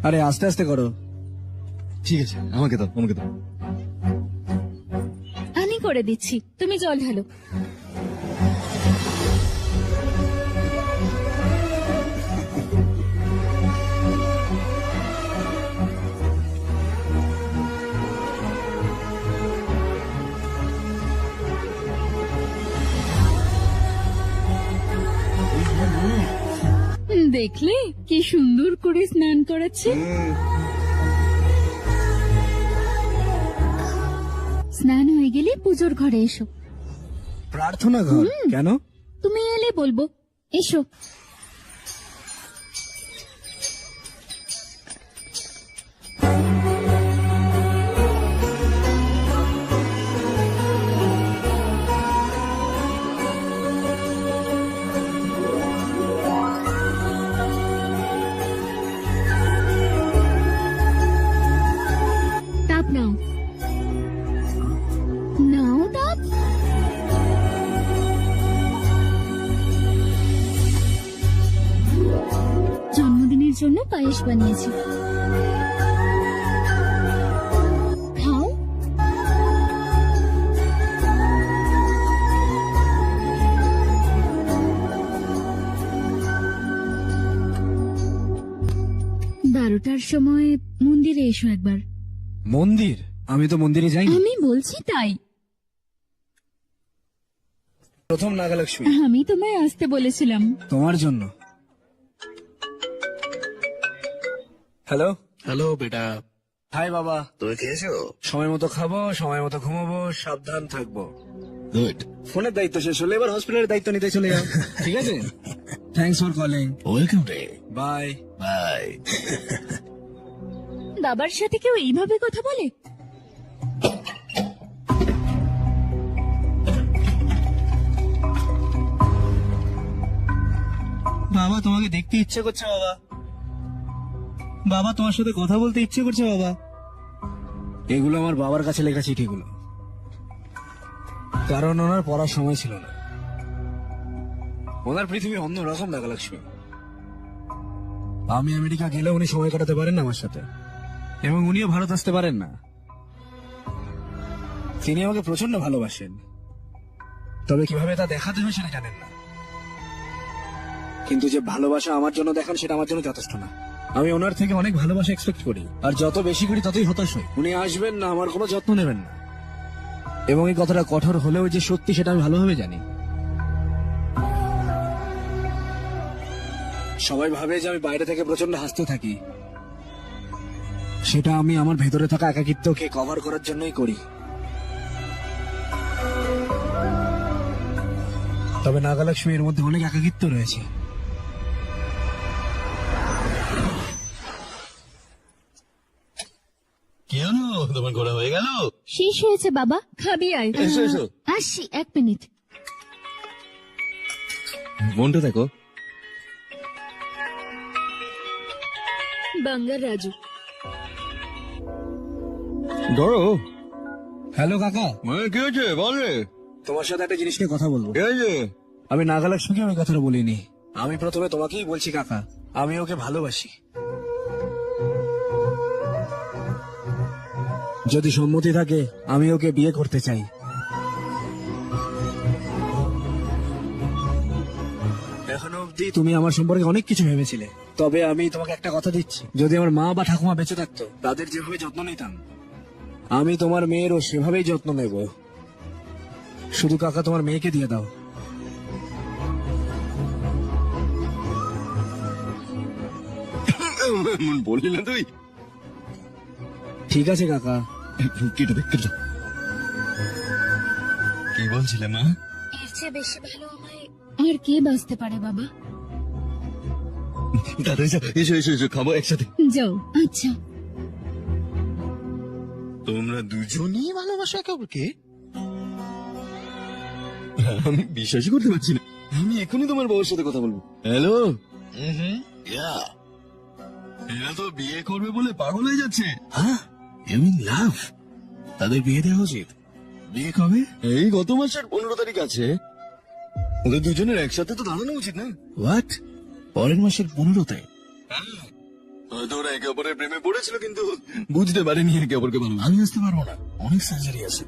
আরে আস্তে আস্তে করো। ঠিক আছে, আমাকে দাও, আমাকে দাও। আমি করে দিচ্ছি, তুমি জল ঢালো। দেখলে কি সুন্দর করে স্নান করাচ্ছে। স্নান হয়ে গেলে পুজোর ঘরে এসো। প্রার্থনা ঘর? কেন? তুমি এলে বলবো, এসো। তাপ নাও, নাও তাপ। জন্মদিনের জন্য পায়েস বানিয়েছি, খাও। বারোটার সময় মন্দিরে এসো একবার। মন্দির? আমি তো মন্দিরে যাই। আমি বলছি তাই। প্রথম নাগালক্ষ্মী, আমি তোমায় আসতে বলেছিলাম। তোমার জন্য। হ্যালো। হ্যালো বেটা, হাই বাবা। তুমি খেয়েছো? সময় মতো খাবো, সময় মতো ঘুমাবো, সাবধান থাকবো। গুড। ফোনের দায়িত্ব শেষ হলে এবার হসপিটালের দায়িত্ব নিতে চলে যাও। ঠিক আছে? Thanks for calling. ওয়েলকাম রে। বাই। বাই। বাবার সাথে কেউ এইভাবে কথা বলে? বাবা, তোমাকে দেখতে ইচ্ছে করছে বাবা। বাবা, তোমার সাথে কথা বলতে ইচ্ছে করছে বাবা। এগুলো আমার বাবার কাছে লেখা চিঠিগুলো, কারণ ওনার পড়ার সময় ছিল না। ওনার পৃথিবী অন্যরকম নাগালক্ষ্মী। আমি আমেরিকা গেলে উনি সময় কাটাতে পারেন না আমার সাথে, এবং উনিও ভারত আসতে পারেন না। তিনি আমাকে প্রচন্ড ভালোবাসেন, তবে কিভাবে তা দেখাতে হয় সেটা জানেন না। কিন্তু যে ভালোবাসা আমার জন্য দেখান সেটা আমার জন্য যথেষ্ট না। আমি ওনার থেকে অনেক ভালোবাসা এক্সপেক্ট করি, আর যত বেশি করি ততই হতাশ হই। উনি আসবেন না, আমার কোনো যত্ন নেবেন না, এবং এই কথাটা কঠোর হলেও যে সত্যি সেটা আমি ভালোভাবে জানি। সবাই ভাবে যে আমি বাইরে থেকে প্রচন্ড হাসতে থাকি, সেটা আমি আমার ভেতরে থাকা একাকিত্বকে কভার করার জন্যই করি। তবে নাগালক্ষ্মী, এর মধ্যে অনেক একাকিত্ব রয়েছে। কি হলো, তোমার ঘোরা হয়ে গেল? শেষ হয়েছে বাবা, খাবি আয়। এসো, এসো। আসছি, 1 মিনিট। মনটা দেখো। বাঙ্গার রাজু। ধরো। হ্যালো কাকা, কি হয়েছে বল রে। তোমার সাথে একটা জিনিস নিয়ে কথা বলবো। কি হয়েছে? আমি নাগালক্ষ্মীকে ওই কথাটা বলিনি। আমি প্রথমে তোমাকেই বলছি কাকা, আমি ওকে ভালোবাসি। যদি সম্মতি থাকে আমি ওকে বিয়ে করতে চাই। এখনো অব্দি তুমি আমার সম্পর্কে অনেক কিছু ভেবেছিলে, তবে আমি তোমাকে একটা কথা দিচ্ছি, যদি আমার মা বা ঠাকুমা বেঁচে থাকতো, তাদের যেভাবে যত্ন নিতাম, আমি তোমার মেয়েরও সেভাবেই যত্ন নেব। শুধু কাকা তোমার মেয়েকে দিয়ে দাও। বললি না তুই? ঠিক আছে কাকা। কেটে দে, কেটে দে। কি বলছিলে মা? এর চেয়ে বেশি ভালো আমায় আর কে বাঁচতে পারে বাবা? দাদা এসো, এসো এসো এসো, খাবো একসাথে। যাও। আচ্ছা। তোমরা দুজনেই ভালোবাসো একে অপরকে? আমি বিশ্বাসই করতে পারছি না। আমি এখনই তোমার বাবার সাথে কথা বলবো। হ্যালো। এরা তো বিয়ে করবে বলে পাগল হয়ে যাচ্ছে। হ্যাঁ, ইউ মিন লাভ? তাদের বিয়ে দেওয়া উচিত। বিয়ে কবে? এই গত মাসের 15 তারিখ আছে। ওদের দুজনের একসাথে তো দাঁড়ানো উচিত না? হোয়াট? পরের মাসের 15তে? হয়তো ওরা একে অপরের প্রেমে পড়েছিল কিন্তু বুঝতে পারেনি একে অপরকে ভালো। আমি আসতে পারবো না, অনেক সার্জারি আছে।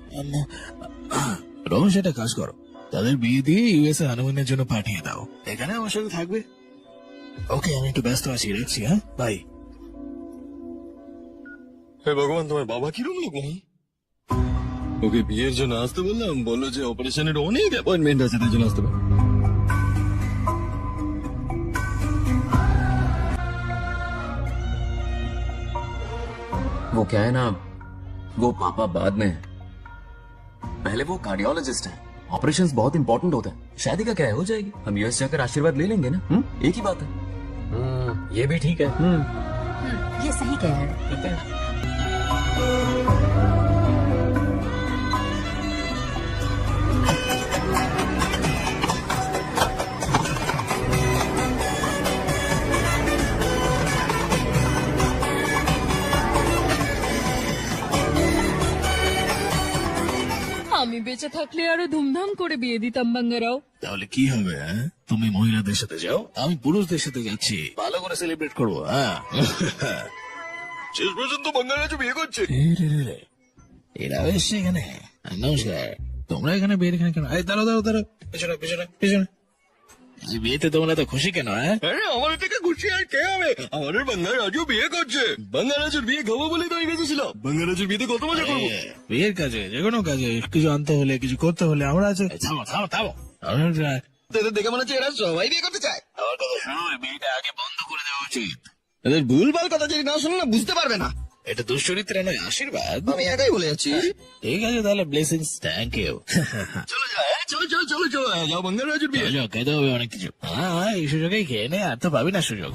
রমেশ একটা কাজ করো, তাদের বিয়ে দিয়ে ইউএসএ হানিমুনের জন্য পাঠিয়ে দাও, এখানে আমার সাথে থাকবে। ওকে, আমি একটু ব্যস্ত আছি, রাখছি। হ্যাঁ, বাই। হে ভগবান, তোমার বাবা কিরম লোক? ওকে বিয়ের জন্য আসতে বললাম, বললো যে অপারেশনের অনেক অ্যাপয়েন্টমেন্ট আছে, তাই জন্য আসতে পারে। वो क्या है ना, वो पापा बाद में है। पहले वो कार्डियोलॉजिस्ट है, ऑपरेशंस बहुत इंपॉर्टेंट होते हैं। शादी का क्या है, हो जाएगी, हम यूएस जाकर आशीर्वाद ले लेंगे ना। एक ही बात है। ये भी ठीक है। ये सही कह रहा है। আমি বেঁচে থাকলে আরো ধুমধাম করে বিয়ে দিতাম বাঙ্গারাও। তাহলে কি হবে? হ্যাঁ, তুমি মহিলাদের সাথে যাও, আমি পুরুষদের সাথে যাচ্ছি, ভালো করে সেলিব্রেট করবো। হ্যাঁ, শেষ পর্যন্ত বাঙ্গারাজু বিয়ে করছে। এরা এসছে এখানে। নমস্কার, তোমরা এখানে বিয়ের এখানে কেন? এই দাঁড়াও দাঁড়াও দাঁড়াও, পেছনে পেছনে পেছনে। এই বিয়েতে তোমরা তো খুশি কেন? হ্যাঁ, আরে আমাদের থেকে খুশি আর কে হবে? আমাদের বাঙ্গারাজু বিয়ে করছে। বাঙ্গারাজুর বিয়ে খাবো বলে তো আমি বেঁচেছিল। বাঙ্গারাজুর বিয়েতে কত মজা করবো। বিয়ের কাজে, যে কোনো কাজে কিছু আনতে হলে, কিছু করতে হলে আমরা আছে। থামো থামো থামো, তোদের দেখে মনে হচ্ছে এরা সবাই বিয়ে করতে চায়। আমার কথা শোনো, এই বিয়েটা আগে বন্ধ করে দেওয়া উচিত। এদের ভুলভাল কথা যদি না শুনে না বুঝতে পারবে না। এটা দুশ্চরিত্র নয়, আশীর্বাদ। আমি একাই বলে যাচ্ছি। ঠিক আছে তাহলে, ব্লেসিংস, থ্যাংক ইউ। চলো যাও, চলো চলো চলো চলো যাও বাঙ্গারাজুর বিয়ে। সুযোগ খেতে হবে অনেক কিছু। হ্যাঁ, এই সুযোগেই খেয়ে নে, আর তো পাবি না সুযোগ।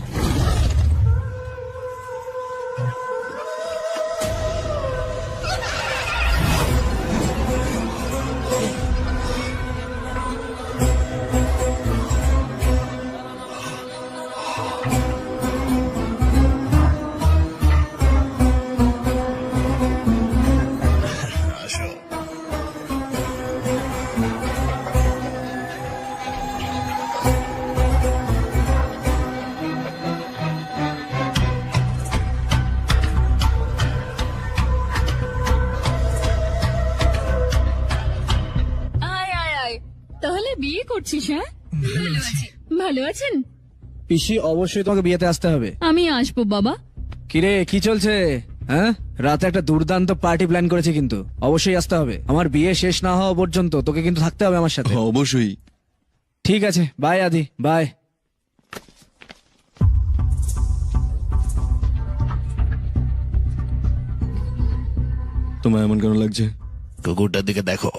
আসো। আয় আয় আয়, তাহলে বিয়ে করছিস? হ্যাঁ, ভালো আছি। ভালো আছেন? পিসি, অবশ্যই তোমাকে বিয়েতে আসতে হবে। আমি আসবো বাবা। কিরে, কি চলছে? হ্যাঁ, রাতে একটা দুর্দান্ত পার্টি প্ল্যান করেছি, কিন্তু অবশ্যই আসতে হবে। আমার বিয়ে শেষ না হওয়া পর্যন্ত তোকে কিন্তু থাকতে হবে আমার সাথে। অবশ্যই। ঠিক আছে, বাই আদি, বাই। তোমার এমন কেন লাগছে? কুকুরটার দিকে দেখো,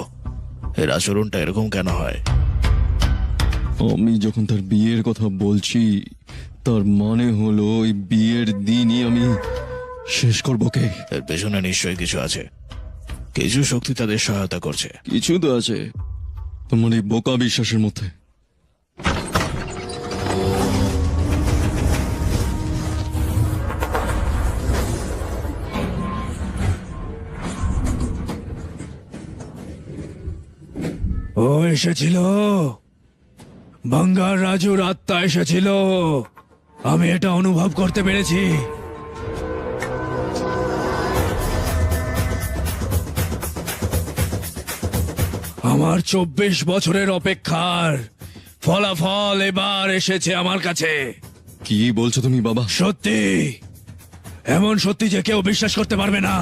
এর আচরণটা এরকম কেন হয়? আমি যখন তার বিয়ের কথা বলছি, তার মানে হলো ওই বিয়ের দিনই আমি শেষ করবো কে। এর পেছনে নিশ্চয়ই কিছু আছে, কিছু শক্তি তাদের সহায়তা করছে। কিছু তো আছে তোমার এই বোকা বিশ্বাসের মধ্যে। ও এসেছিল, বাঙ্গার রাজুর আত্মা এসেছিল। আমি এটা অনুভব করতে পেরেছি। আমার 24 বছরের অপেক্ষার ফলাফল এবার এসেছে আমার কাছে। কি বলছো তুমি বাবা? সত্যি, এমন সত্যি যে কেউ বিশ্বাস করতে পারবে না।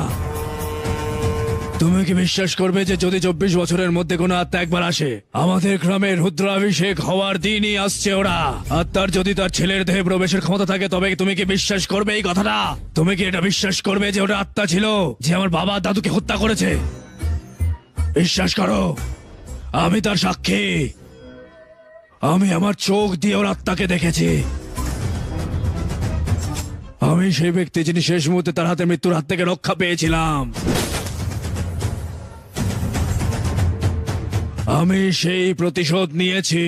তুমি কি বিশ্বাস করবে যে যদি 24 বছরের মধ্যে কোনো আত্মা একবার আসে, আমাদের গ্রামে রুদ্রাভিষেক হওয়ার দিনই আসছে ওরা। আত্মার যদি তার ছেলের দেহে প্রবেশের ক্ষমতা থাকে, তবে তুমি কি বিশ্বাস করবে এই কথাটা? তুমি কি এটা বিশ্বাস করবে যে ওটা আত্মা ছিল যে আমার বাবা দাদুকে হত্যা করেছে? বিশ্বাস করো, আমি তার সাক্ষী। আমি আমার চোখ দিয়ে ওর আত্মাকে দেখেছি। আমি সেই ব্যক্তি যিনি শেষ মুহূর্তে তার হাতে মৃত্যুর হাত থেকে রক্ষা পেয়েছিলাম। আমি সেই প্রতিশোধ নিয়েছি।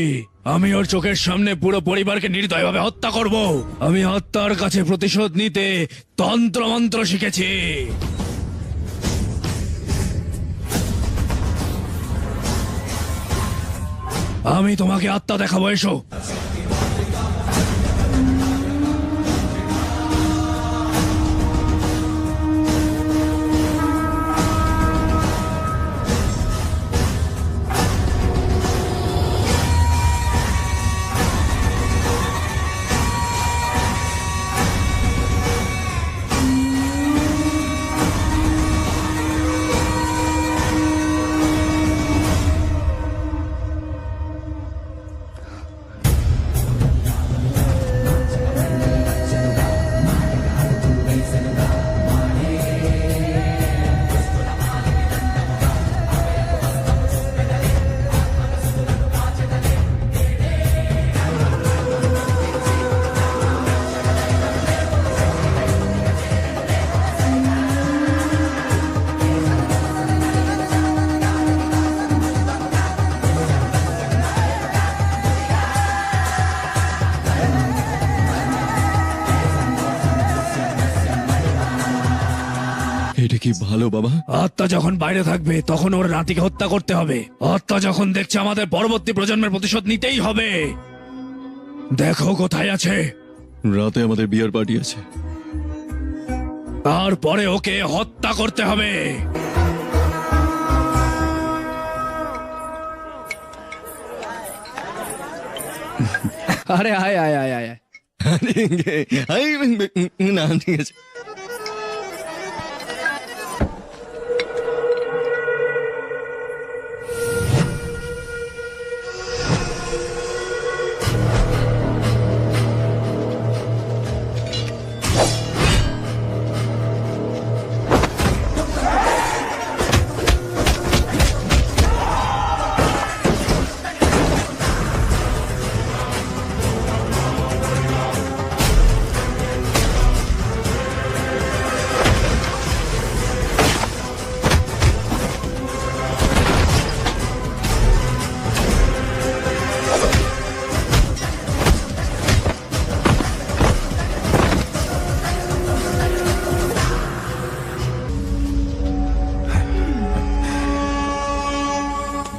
আমি ওর চোখের সামনে পুরো পরিবারকে নির্দয়ভাবে হত্যা করব। আমি আত্মার কাছে প্রতিশোধ নিতে তন্ত্র মন্ত্র শিখেছি। আমি তোমাকে আত্মা দেখাবো, এসো। কি ভালো বাবা। আত্মা যখন বাইরে থাকবে তখন ওর নাতিকে হত্যা করতে হবে। আত্মা যখন দেখছে আমাদের পরবর্তী প্রজন্মের প্রতিশোধ নিতেই হবে, দেখো কোথায় আছে। রাতে আমাদের বিয়ার পার্টি আছে। তারপরে ওকে হত্যা করতে হবে। আরে আয় আয় আয় আয় আয়। না ঠিক আছে।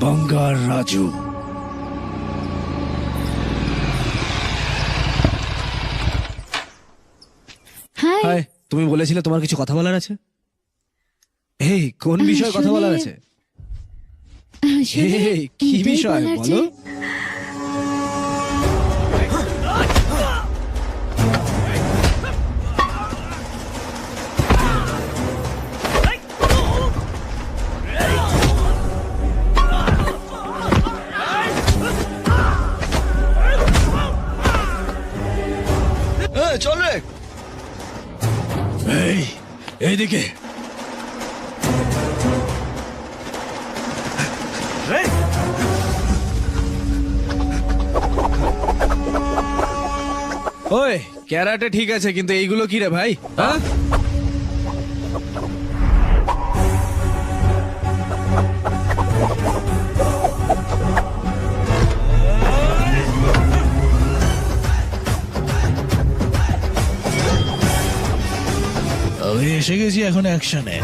বাঙ্গার রাজু। হাই হাই, তুমি বলেছিলে তোমার কিছু কথা বলার আছে। এই কোন বিষয়ে কথা বলার আছে? আসলে এই, কি এটাই বিষয় বলার বলো? যে- চল রে। এই এইদিকে। ওই ক্যারাটে ঠিক আছে, কিন্তু এইগুলো কি রে ভাই? হ্যাঁ, আমি এসে গেছি এখন অ্যাকশনে।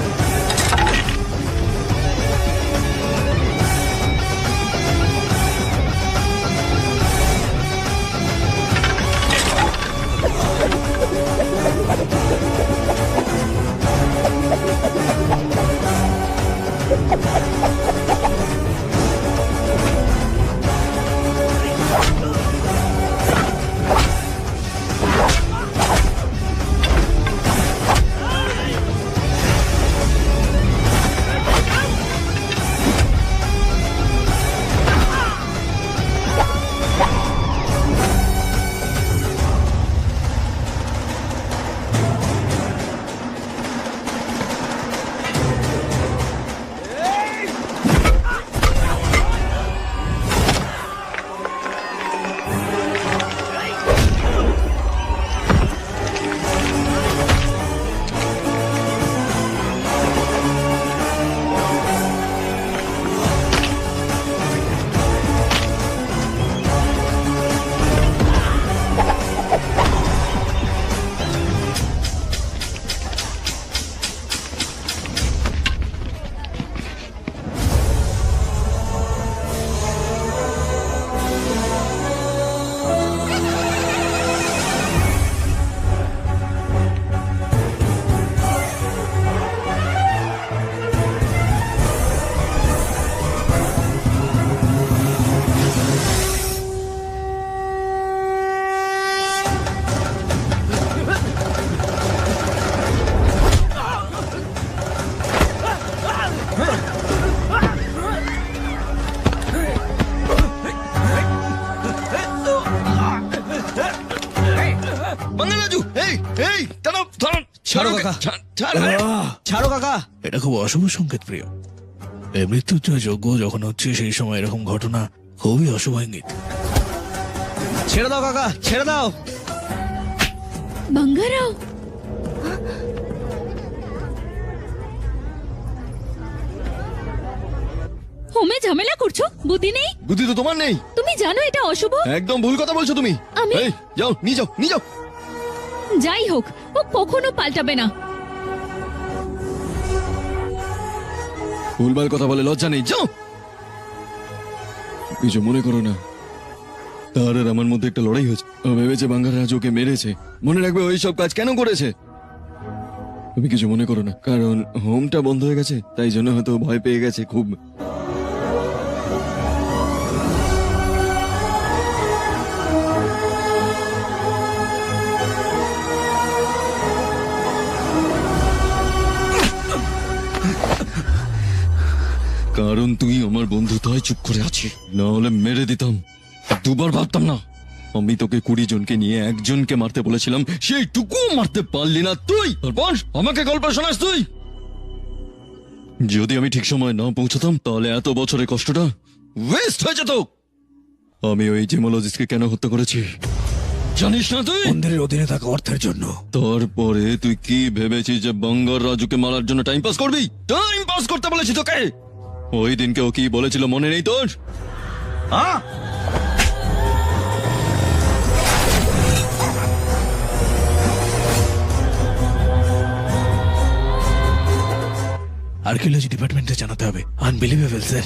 ছাড়ো কাকা, ছাড়ো কাকা। এটা খুব অশুভ সংকেত প্রিয়। এই মৃত্যুঞ্জয় যজ্ঞ যখন হচ্ছে সেই সময় এরকম ঘটনা খুবই অশুভ ইঙ্গিত। ছেড়ে দাও কাকা, ছেড়ে দাও। বাঙ্গারাও, হোমে ঝামেলা করছো? বুদ্ধি নেই? বুদ্ধি তো তোমার নেই। তুমি জানো এটা অশুভ। একদম ভুল কথা বলছো তুমি। আমি- এই যাও, নিয়ে যাও, নিয়ে যাও। যাই হোক, ও কখনো পাল্টাবে না। ভুলভাল কথা বলে লজ্জা নেই, যাও। কিছু মনে করো না, তার আর আমার মধ্যে একটা লড়াই হয়েছে। ও ভেবেছে বাঙ্গার রাজ ওকে মেরেছে। মনে রাখবে ওই সব কাজ কেন করেছে। তুমি কিছু মনে করো না, কারণ হোমটা বন্ধ হয়ে গেছে, তাই জন্য হয়তো ভয় পেয়ে গেছে খুব। কারণ তুই আমার বন্ধু, তাই চুপ করে আছি, না হলে মেরে দিতাম। দুবার ভাবতাম না। আমি তোকে 20 জনকে নিয়ে একজনকে মারতে বলেছিলাম, সেইটুকু মারতে পারলি না তুই। তারপর আমাকে গল্প শোনাস তুই। যদি আমি ঠিক সময় না পৌঁছতাম, তাহলে এত বছরের কষ্টটা ওয়েস্ট হয়ে যেত। আমি ওই জিমোলজিস্টকে কেন হত্যা করেছি জানিস না তুই? মন্দিরের অধীনে থাকা অর্থের জন্য। তারপরে তুই কি ভেবেছিস যে বাঙ্গার রাজুকে মারার জন্য টাইম পাস করবি? টাইম পাস করতে বলেছি তোকে। ওই দিনকে ও কি বলেছিল মনে নেই তোর? হ্যাঁ, আর্কিওলজি ডিপার্টমেন্টে জানাতে হবে। Unbelievable sir.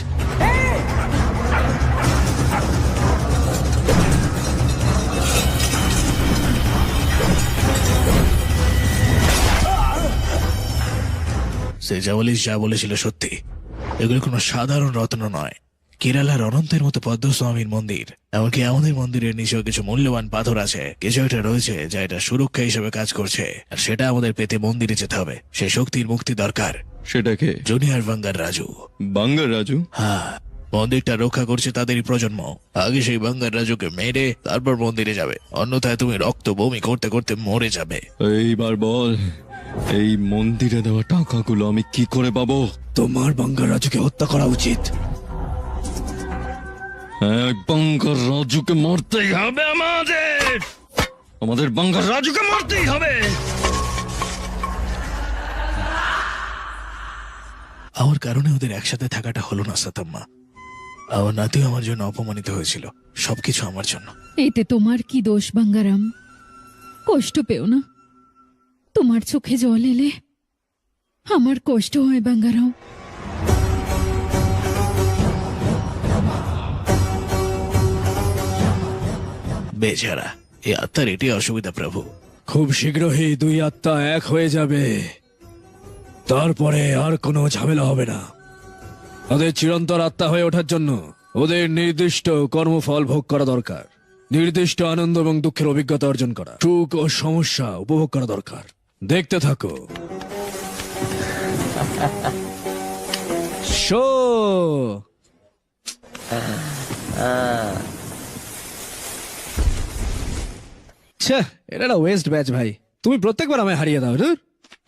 সে যা বলেছিল সত্যি। এগুলো কোনো সাধারণ রত্ন নয়, কেরালার অনন্তের মতো পদ্মস্বামীর মন্দির। এমনকি আমাদের মন্দিরের নিচেও কিছু মূল্যবান পাথর আছে। কিছু একটা রয়েছে যা এটা সুরক্ষা হিসেবে কাজ করছে, আর সেটা আমাদের পেতে মন্দিরে যেতে হবে। সেই শক্তির মুক্তি দরকার। সেটাকে junior bunker Raju. Bunker Raju? হ্যাঁ, মন্দিরটা রক্ষা করছে তাদেরই প্রজন্ম। আগে সেই বাঙ্গার রাজুকে মেরে তারপর মন্দিরে যাবে, অন্যথায় তুমি রক্ত বমি করতে করতে মরে যাবে। এইবার বল, এই মন্দিরে দেওয়া টাকাগুলো আমি কি করে পাবো? তোমার বাঙ্গার রাজুকে হত্যা করা উচিত। হ্যাঁ, বাঙ্গার রাজুকে মারতেই হবে আমাদের। আমাদের বাঙ্গার রাজুকে মারতেই হবে। আমার কারণে ওদের একসাথে থাকাটা হলো না সাতাম্মা। আমার নাতিও আমার জন্য অপমানিত হয়েছিল। সবকিছু আমার জন্য। এতে তোমার কি দোষ বাঙ্গারাম? কষ্ট পেও না। তোমার চোখে জল এলে আমার কষ্ট হয় বাঙ্গারাম। বেচারা, এই আত্মার এটি অসুবিধা প্রভু। খুব শীঘ্রই দুই আত্মা এক হয়ে যাবে, তারপরে আর কোনো ঝামেলা হবে না। ওদের চিরন্তর আত্মা হয়ে ওঠার জন্য ওদের নির্দিষ্ট কর্মফল ভোগ করা দরকার। নির্দিষ্ট আনন্দ এবং দুঃখের অভিজ্ঞতা অর্জন করা, সুখ ও সমস্যা উপভোগ করা দরকার। দেখতে থাকো। শো ছ্যা, এটা একটা ওয়েস্ট ব্যাচ ভাই। তুমি প্রত্যেকবার আমায় হারিয়ে দাও।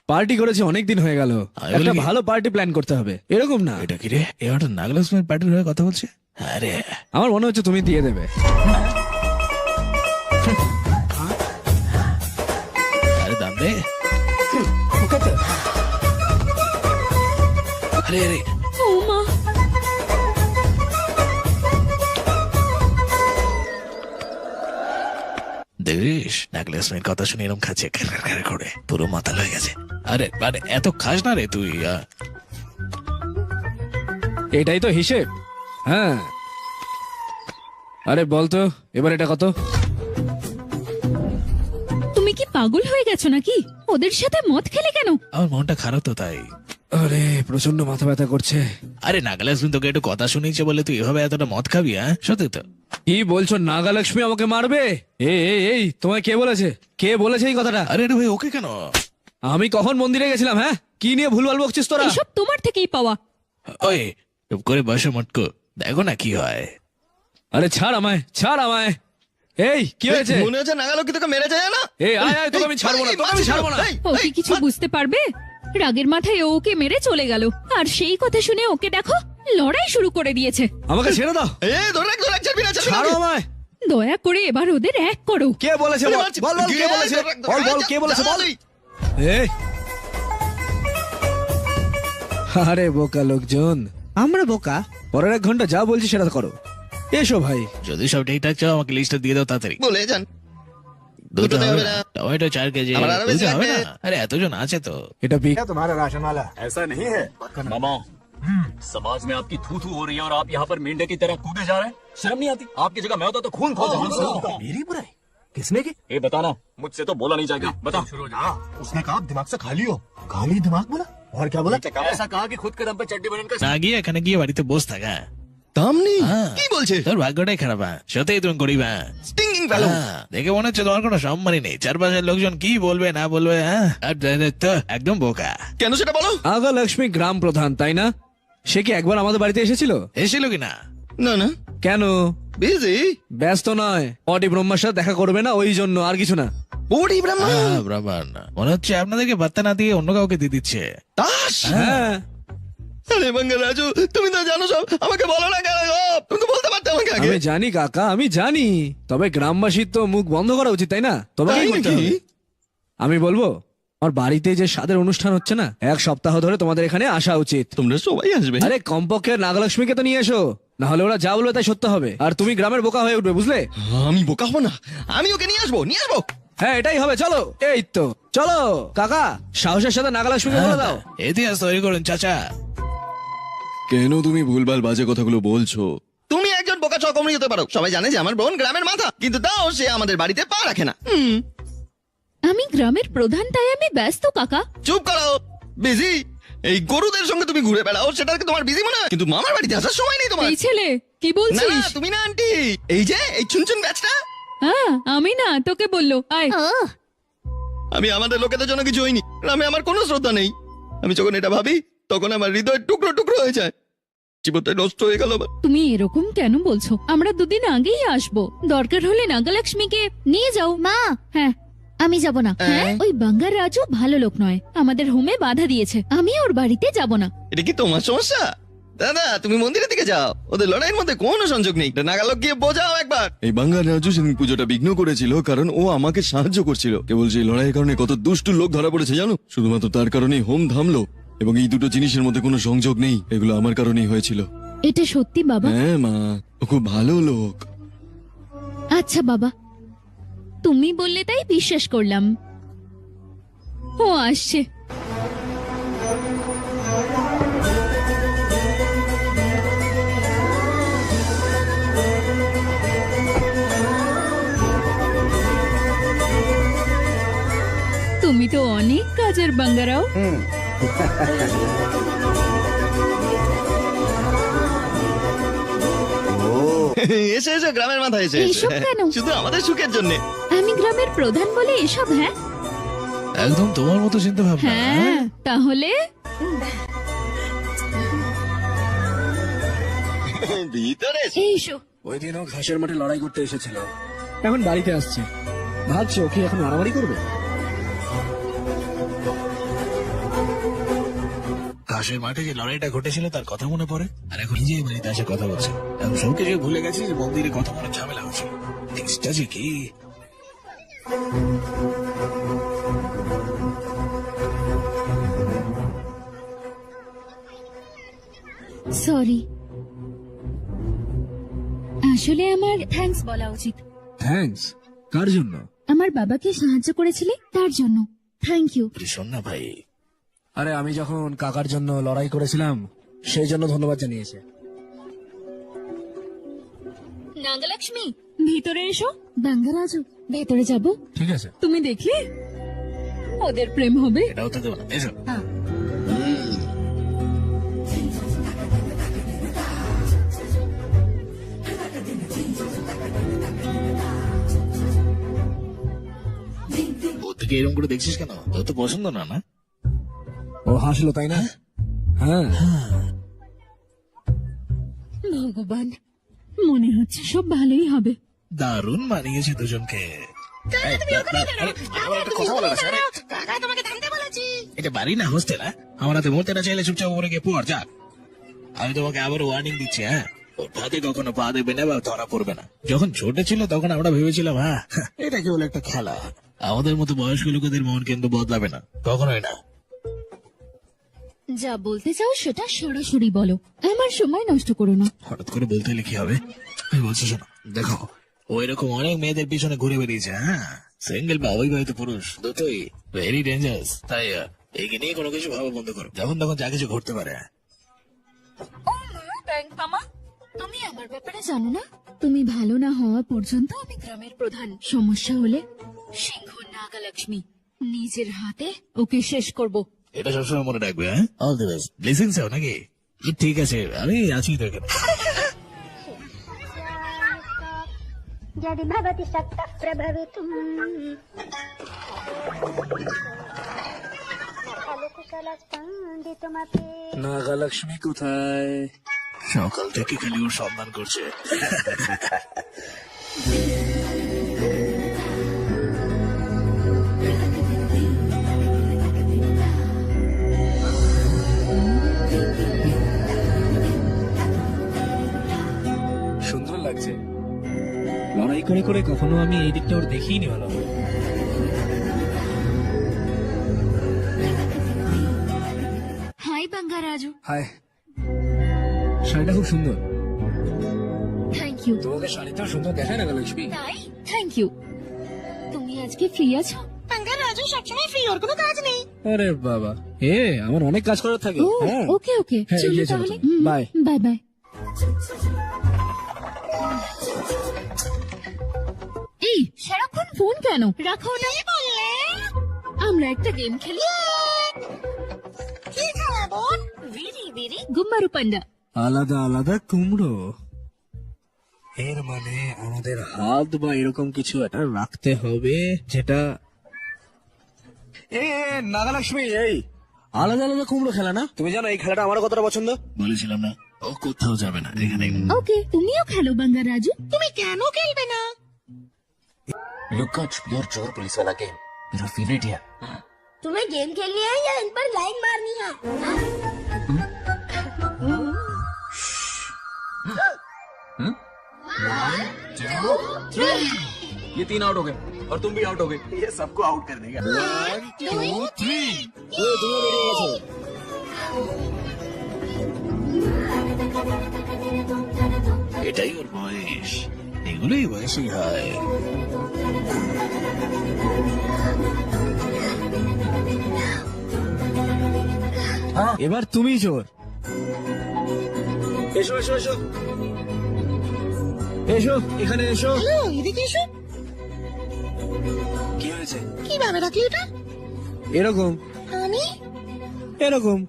পার্টি করেছি অনেকদিন হয়ে গেল, আমি একটা বলি- ভালো পার্টি প্ল্যান করতে হবে। এরকম না, এটা কি রে? এ হঠাৎ নাগলাসমের পার্টির হয়ে কথা বলছে। আরে আমার মনে হচ্ছে তুমি দিয়ে দেবে। আরে দাম দে। আরে আরে ও মা, দেখিস নাগলাসমের কথা শুনে এরকম খাচ্ছে খের করে, পুরো মাথা হয়ে গেছে। আরে আরে এত খাস না রে তুই। এটাই তো হিসেব। হ্যাঁ, আরে বলতো এবার এটা কত? তুমি কি পাগল হয়ে গেছো নাকি? ওদের সাথে মদ খেলে কেন? আমার মনটা খারাপ তো তাই। আরে প্রচন্ড মাথা ব্যথা করছে। আরে নাগালাসমিন তোকে একটু কথা শুনিয়েছে বলে তুই এভাবে এতটা মদ খাবি? হ্যাঁ সত্যি তো? কি বলছো? নাগালক্ষ্মী আমাকে মারবে? এই তোমায় কে বলেছে? কে বলেছে এই কথাটা? আরে আরে ভাই, ওকে কেন? আমি কখন মন্দিরে গেছিলাম? হ্যাঁ, কি নিয়ে ভুলভাল বকছিস তোরা? এসব তোমার থেকেই পাওয়া। ওই চুপ করে বসে মটকো, দেখো না কি হয়। আরে ছাড় আমায়, ছাড় আমায়। এই কি হয়েছে? মনে হচ্ছে নাগালক্ষ্মী তোকে মেরে যায় না? এই আয়, তোকে আমি ছাড়বো না, তোকে আমি ছাড়বো না। ও কি কিছু বুঝতে পারবে? রাগের মাথায় ও ওকে মেরে চলে গেল, আর সেই কথা শুনে ওকে দেখো লড়াই শুরু করে দিয়েছে। আমাকে ছেড়ে দাও, ধরে ছাড়বি না, ছাড়ো আমায়। দয়া করে এবার ওদের এক করো। কে বলেছে? বল কে বলেছে? বল কে বলেছে? বল। এই আরে বোকা লোকজন, আমরা বোকা? পরের 1 ঘন্টা যা বলছি সেটা করো। এসো ভাই। যদি সব ঠিকঠাক চাও আমাকে লিস্টটা দিয়ে দাও তাড়াতাড়ি। বলে যান। দুটো হবে না, টমেটো 4 কেজি। আমার আরো বেশি দুটো হবে না? লাগবে। আরে এতজন আছে তো। এটা বিগ। तुम्हारा राशन वाला ऐसा नहीं है मामा समाज में आपकी थू थू हो रही है और आप यहाँ पर मेंढे की तरह कूदे जा रहे हैं। शर्म नहीं आती? आपकी जगह मैं होता तो खून खोल देता। मेरी बुराई किसने की? ये बताना, मुझसे तो बोला नहीं जाएगा। बता। उसने कहा दिमाग से खाली हो। खाली दिमाग बोला? और क्या बोला? ऐसा कहा कि खुद के दम पे चड्डी बनन का না গিয়ে এখানে গিয়ে বাড়িতে বসে থাকা। তামনি হ্যাঁ। কি বলছে? তোর ভাগ্যটাই খারাপ। সত্যিই তুমি গরিব। স্টিংিং ফেলো। দেখে মনে হচ্ছে তোমার কোনো সম্মানই নেই। চারপাশের লোকজন কি বলবে না বলবে। আর তো একদম বোকা। কেন সেটা বলো? আগা লক্ষ্মী গ্রাম প্রধান, তাই না? সে কি একবার আমাদের বাড়িতে এসেছিল? এসেছিল কিনা? না না, কেন? বিজি। ব্যস্ত নয়, পটি ব্রহ্মার সাথে দেখা করবে না, ওই জন্য, আর কিছু না। ওরে ব্রহ্মা। ব্রাহ্মণ মনে হচ্ছে আপনাদেরকে বার্তা না দিয়ে অন্য কাউকে দিয়ে দিচ্ছে। তাস। হ্যাঁ, আরে বাঙ্গা রাজু, তুমি তো জানো সব, আমাকে বলো না কেন গো? তুমি তো বলতে পারতে আমাকে আগে। আমি জানি কাকা, আমি জানি, তবে গ্রামবাসীর তো মুখ বন্ধ করা উচিত, তাই না? তোমাকে তাই করতে নাকি? হবে। আমি বলবো, আমার বাড়িতে যে স্বাদের অনুষ্ঠান হচ্ছে না, 1 সপ্তাহ ধরে তোমাদের এখানে আসা উচিত। তোমরা সবাই আসবে? আরে কমপক্ষে নাগলক্ষ্মীকে তো নিয়ে এসো, না হলে ওরা যা বলবে তাই সত্য হবে, আর তুমি গ্রামের বোকা হয়ে উঠবে, বুঝলে? আমি বোকা হবো না, আমি ওকে নিয়ে আসবো, নিয়ে আসবো। হ্যাঁ, এটাই হবে। চলো, এই তো চলো কাকা, সাহসের সাথে নাগলক্ষ্মীকে বলে দাও। ইতিহাস তৈরি করুন চাচা। কেন তুমি ভুলভাল বাজে কথাগুলো বলছো? তুমি একজন বোকা চকমরি হতে পারো, সবাই জানে যে আমার বোন গ্রামের মাথা, কিন্তু তাও সে আমাদের বাড়িতে পা রাখে না। আমি গ্রামের প্রধান, তাই আমি ব্যস্ত কাকা। চুপ করো, বিজি। এই গরুদের সঙ্গে তুমি ঘুরে বেড়াও, সেটাকে তোমার বিজি মনে হয়, কিন্তু মামার বাড়িতে আসার সময় নেই তোমার। এই ছেলে কি না বলছিস? না, তুমি না আন্টি, এই যে এই চুনচুন ব্যাচটা। হ্যাঁ, আমি না, তোকে বললো আয়। আমি আমাদের লোকেদের জন্য কিছু হইনি, গ্রামে আমার কোনো শ্রদ্ধা নেই। আমি যখন এটা ভাবি তখন আমার হৃদয় টুকরো টুকরো হয়ে যায়, জীবনটা নষ্ট হয়ে গেল আমার। তুমি এরকম কেন বলছো? আমরা 2 দিন আগেই আসবো, দরকার হলে নাগলক্ষ্মীকে নিয়ে যাও। মা, হ্যাঁ আমি যাব না। হ্যাঁ, ওই বাঙ্গার রাজু ভালো লোক নয়, আমাদের হোমে বাধা দিয়েছে, আমি ওর বাড়িতে যাব না। এটা কি তোমার সমস্যা? দাদা, তুমি মন্দিরের দিকে যাও, ওদের লড়াইয়ের মধ্যে কোনো সংযোগ নেই। নাগালক গিয়ে বোঝাও একবার। এই বাঙ্গাল রাজু সেদিন পুজোটা বিঘ্ন করেছিল কারণ ও আমাকে সাহায্য করছিল। কেবল সেই লড়াইয়ের কারণে কত দুষ্টু লোক ধরা পড়েছে জানো? শুধুমাত্র তার কারণেই হোম থামলো, এবং এই দুটো জিনিসের মধ্যে কোনো সংযোগ নেই, এগুলো আমার কারণেই হয়েছিল। এটা সত্যি বাবা? হ্যাঁ মা, ও খুব ভালো লোক। আচ্ছা বাবা, তুমি বললে তাই বিশ্বাস করলাম। ও আসছে। তুমি তো অনেক কাজের বাঙ্গারাও। এসে এসে গ্রামের মাথায় এসে এইসব কেন? শুধু আমাদের সুখের জন্য। আমি গ্রামের প্রধান বলে এসব? হ্যাঁ একদম তোমার মতো চিন্তা ভাবনা। হ্যাঁ, তাহলে ভিতরে এইসো। ওই দিনও ঘাসের মাঠে লড়াই করতে এসেছিল, এখন বাড়িতে আসছে। ভাবছো কি এখন মারামারি করবে? ঘাসের মাঠে যে লড়াইটা ঘটেছিল তার কথা মনে পড়ে, আর এখন নিজেই বাড়িতে এসে কথা বলছে। এখন সবকিছু ভুলে গেছি যে মন্দিরে কত বড় ঝামেলা হচ্ছে। জিনিসটা যে কি। সরি, আসলে আমার থ্যাঙ্কস বলা উচিত। থ্যাঙ্কস? কার জন্য? আমার বাবাকে সাহায্য করেছিলে তার জন্য থ্যাংক ইউ। শোন না ভাই, আরে আমি যখন কাকার জন্য লড়াই করেছিলাম সেই জন্য ধন্যবাদ জানিয়েছে। নাগলক্ষ্মী, ভিতরে এসো। বাঙ্গারাজু, ভেতরে যাব? ঠিক আছে। তুমি দেখলে ওদের প্রেম হবে। এটাও তো দেবো না, এসো। ওর থেকে এরকম করে দেখছিস কেন? তোর তো পছন্দ না না? ও হাসলো, তাই না? হ্যাঁ। ভগবান, মনে হচ্ছে সব ভালোই হবে। দারুণ মানিয়েছে দুজনকে। এটা বাড়ি না হোস্টেল? আমার হাতে মরতে না চাইলে চুপচাপ উপরে গিয়ে পড় যা। আমি তোমাকে আবার ওয়ার্নিং দিচ্ছি, হ্যাঁ, ওর ফাঁদে কখনো পা দেবে না বা ধরা পড়বে না। যখন ছোট ছিল তখন আমরা ভেবেছিলাম হ্যাঁ এটা কেবল একটা খেলা, আমাদের মতো বয়স্ক লোকেদের মন কিন্তু বদলাবে না, কখনোই না। যা বলতে চাও সেটা সরাসরি বলো, আমার সময় নষ্ট করো না। হঠাৎ করে বলতে হলে কি হবে? আমি বলছি শোনো, দেখো ও এরকম অনেক মেয়েদের পিছনে ঘুরে বেরিয়েছে, হ্যাঁ, সিঙ্গেল বা অবিবাহিত পুরুষ দুটোই ভেরি ডেঞ্জারাস। তাই এগিয়ে নিয়ে কোনো কিছু ভাবা বন্ধ করো, যখন তখন যা কিছু ঘটতে পারে। ও মা, ব্যাংক মামা, তুমি আমার ব্যাপারে জানো না? তুমি ভালো না হওয়া পর্যন্ত আমি গ্রামের প্রধান। সমস্যা হলে সিংহ নাগালক্ষ্মী নিজের হাতে ওকে শেষ করব। এটা সবসময় মনে রাখবে, হ্যাঁ? All the best. ব্লেসিং চাও নাকি? ঠিক আছে, আমি আছি তো এখানে। यदि भवति शक्तः प्रभवितुम् खलु कुशलस्पन्दितुमपि নাগালক্ষ্মী কোথায়? সকাল থেকে খালি ওর সন্ধান করছে। সুন্দর লাগছে। লড়াই করে করে কখনো আমি এই দিকটা ওর দেখিনি ভালো। হাই বাঙ্গারাজু। হায়, শাড়িটা খুব সুন্দর। Thank you. তোমাকে শাড়িটাও সুন্দর দেখায় নাগালক্ষ্মী। তাই? Thank you. তুমি আজকে ফ্রি আছো? বাঙ্গারাজু সবসময় ফ্রি, ওর কোনো কাজ নেই। আরে বাবা, আমার অনেক কাজ করার থাকে। ও হ্যাঁ। ওকে ওকে, হ্যাঁ, চলো এগিয়ে চলো, তাহলে। চলো। বাই। Bye bye. এই সারাক্ষণ ফোন কেন? রাখো না। আমরা একটা গেম খেলি। কি খেলা বোন? ভেরি ভেরি গুম্বারু পান্ডা। আলাদা আলাদা কুমড়ো, এর মানে আমাদের হাত বা এরকম কিছু একটা রাখতে হবে যেটা নাগালক্ষ্মী। এই আলাদা আলাদা কুমড়ো খেলা না? তুমি জানো এই খেলাটা আমার কতটা পছন্দ। বলেছিলাম না, ও কোথাও যাবে না, এখানে। ওকে, তুমিও খেলো বাঙ্গারাজু। তুমি কেন খেলবে না? लुक्का छुपी और चोर पुलिस वाला गेम मेरा फेवरेट है। तुम्हें गेम खेलनी है या इन पर लाइन मारनी है? ये 3 आउट हो गए और तुम भी आउट हो गए। ये सबको आउट कर देगा। এটাই ওর বয়স, এগুলোই বয়সই হয়। এবার তুমি চোর। এসো এসো এসো এসো, এখানে এসো। এদিকে এসো। কি হয়েছে? কিভাবে রাখলি এটা? এরকম আমি এরকম।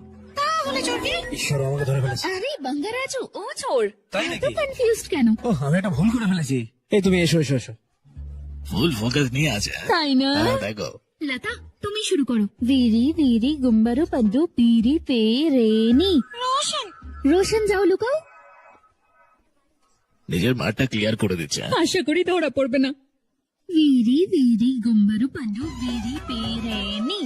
তাহলে চোরকে? ঈশ্বর, আমাকে ধরে ফেলেছে। আরে বাঙ্গারাজু, ও চোর। তাই এত নাকি? কনফিউজড কেন? ও, আমি একটা ভুল করে ফেলেছি। এই তুমি এসো এসো এসো। ফুল ফোকাস নিয়ে আছে। তাই না? হ্যাঁ, দেখো। লতা, তুমি শুরু করো। ভিরি ভিরি গুম্বারু পান্ডু পিরি পে রেনি। রোশন। রোশন, যাও লুকাও। নিজের মাঠটা ক্লিয়ার করে দিচ্ছে। আশা করি ধরা পড়বে না। ভিরি ভিরি গুম্বারু পান্ডু ভিরি পে রেনি।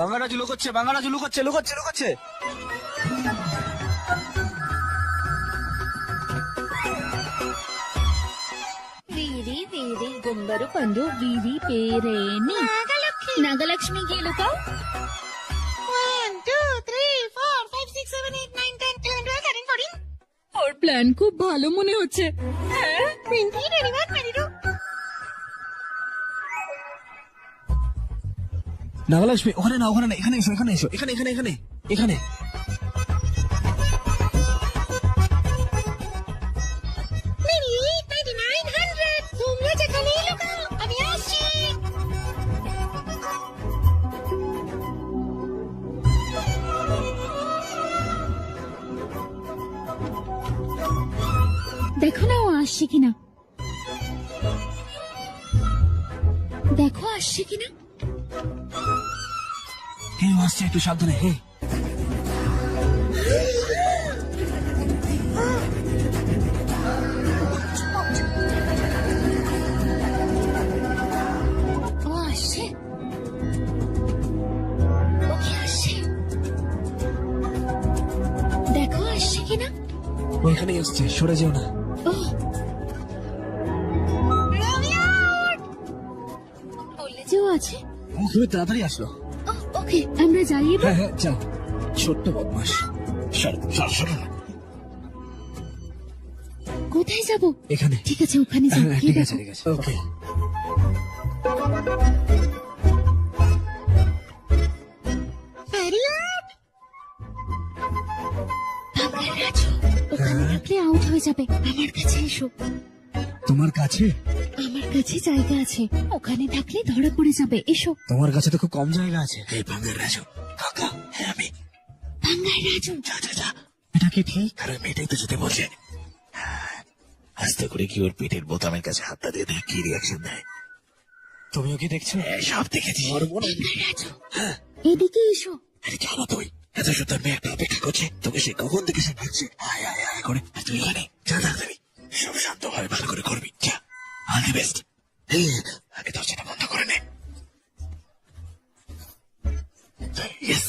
বাঙ্গারাজু লুকোচ্ছে, বাঙ্গারাজু লুকোচ্ছে, লুকোচ্ছে লুকোচ্ছে। ভিরি ভিরি গুম্বারু পান্ডু ভিরি পে রেনি। নাগালক্ষ্মী, গিয়ে লুকাও। 1 2 3 4 5 6 7 8 9 10 11 12 13 14 ওর প্ল্যান খুব ভালো মনে হচ্ছে। হ্যাঁ, 20 21 22। নাগালক্ষ্মী, ওখানে না, ওখানে না, এখানে এসো, এখানে এসো, এখানে এখানে এখানে এখানে। তোমরা যেখানেই লুকাও, আমি আসছি। দেখো না ও আসছে কিনা। দেখো আসছে কিনা। হ্যাঁ, ও আসছে, একটু সাবধানে। হ্যাঁ, ও আসছে। ও কি আসছে? দেখো আসছে কিনা। ও এখানেই আসছে, সরে যেও না। ও বললে যে ও আছে। ও খুবই তাড়াতাড়ি আসলো। ও, ওকে, আমরা যাই এবার। হ্যাঁ হ্যাঁ, যাও। ছোট্ট বদমাস। কোথায় যাব? এখানে। ঠিক আছে, ওখানে যাই। হ্যাঁ, গিয়ে ঠিক আছে দেখো। ঠিক আছে, ওকে। বাবা, যাবে, আমার কাছে এসো। তোমার কাছে? আমার কাছে জায়গা আছে, ওখানে থাকলে ধরা পড়ে যাবে, এসো। তোমার কাছে তো খুব কম জায়গা আছে। এই বাঙ্গার রাজু কাকা, হ্যাঁ আমি। বাঙ্গার রাজু, যা যা যা, এটা কি ঠিক? কারণ মেয়েটাই তো যেতে বলছে। আস্তে করে কি ওর পেটের বোতামের কাছে হাতটা দিয়ে দেখ কি রিয়াকশন দেয়। তুমিও কি দেখছো? সব দেখেছি। বাঙ্গার রাজু, এদিকে এসো। আরে জানো তুই এত সুন্দর মেয়ে একটা অপেক্ষা করছে তোকে, সে কখন থেকে সে ডাকছে আয় আয় আয় করে, আর তুই ওখানে যা তাড়াতাড়ি সব শান্ত হয়, ভালো করে করবি, যা। All the best. আগে দরজাটা বন্ধ করে নে। ইয়েস।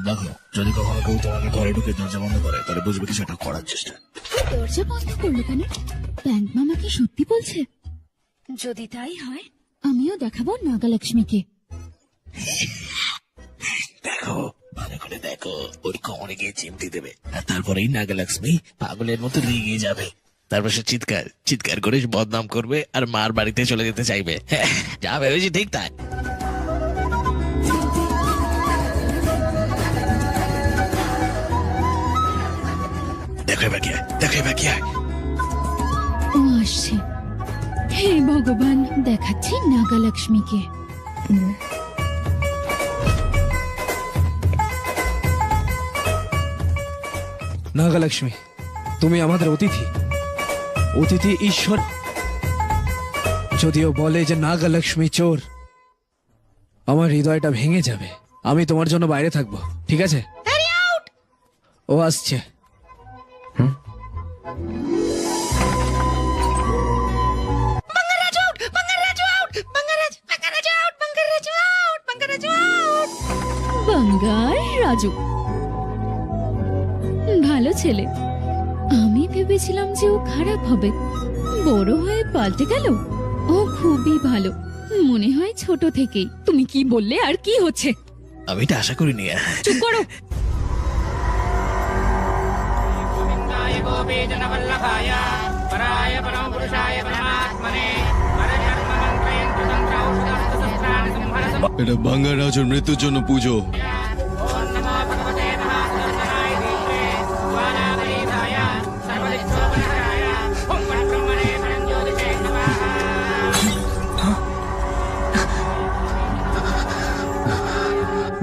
দেখো, যদি কখনো কেউ তোমাকে ঘরে ঢুকে দরজা বন্ধ করে তাহলে বুঝবে কিছু একটা করার চেষ্টা। দরজা বন্ধ করলো কেন? ব্যাংক মামা কি সত্যি বলছে? যদি তাই হয়, আমিও দেখাবো নাগালক্ষ্মীকে। দেখো ভালো করে দেখো, ওর কোমরে গিয়ে চিমটি দেবে, আর তারপরেই নাগালক্ষ্মী পাগলের মতো রেগে যাবে। তারপর সে চিৎকার চিৎকার করে বদনাম করবে আর মার বাড়িতে চলে যেতে চাইবে। যা ভেবেছি ঠিক তাই। দেখো এবার কি হয়, দেখো এবার কি হয়। ও আসছে। হে ভগবান, দেখাচ্ছি নাগালক্ষ্মীকে। নাগালক্ষ্মী, তুমি আমাদের অতিথি, অতিথি ঈশ্বর। যদিও বলে যে নাগালক্ষ্মী চোর, আমার হৃদয়টা ভেঙে যাবে। আমি তোমার জন্য বাইরে থাকবো, ঠিক আছে? ও আসছে। বাঙ্গার রাজু ভালো ছেলে। আমি ভেবেছিলাম যে ও খারাপ হবে, বড় হয়ে পাল্টে গেল। ও খুবই ভালো, মনে হয় ছোট থেকেই। তুমি কি বললে আর কি হচ্ছে? আমি এটা আশা করিনি। চুপ করো। এটা বাঙ্গার রাজুর মৃত্যুর জন্য পুজো।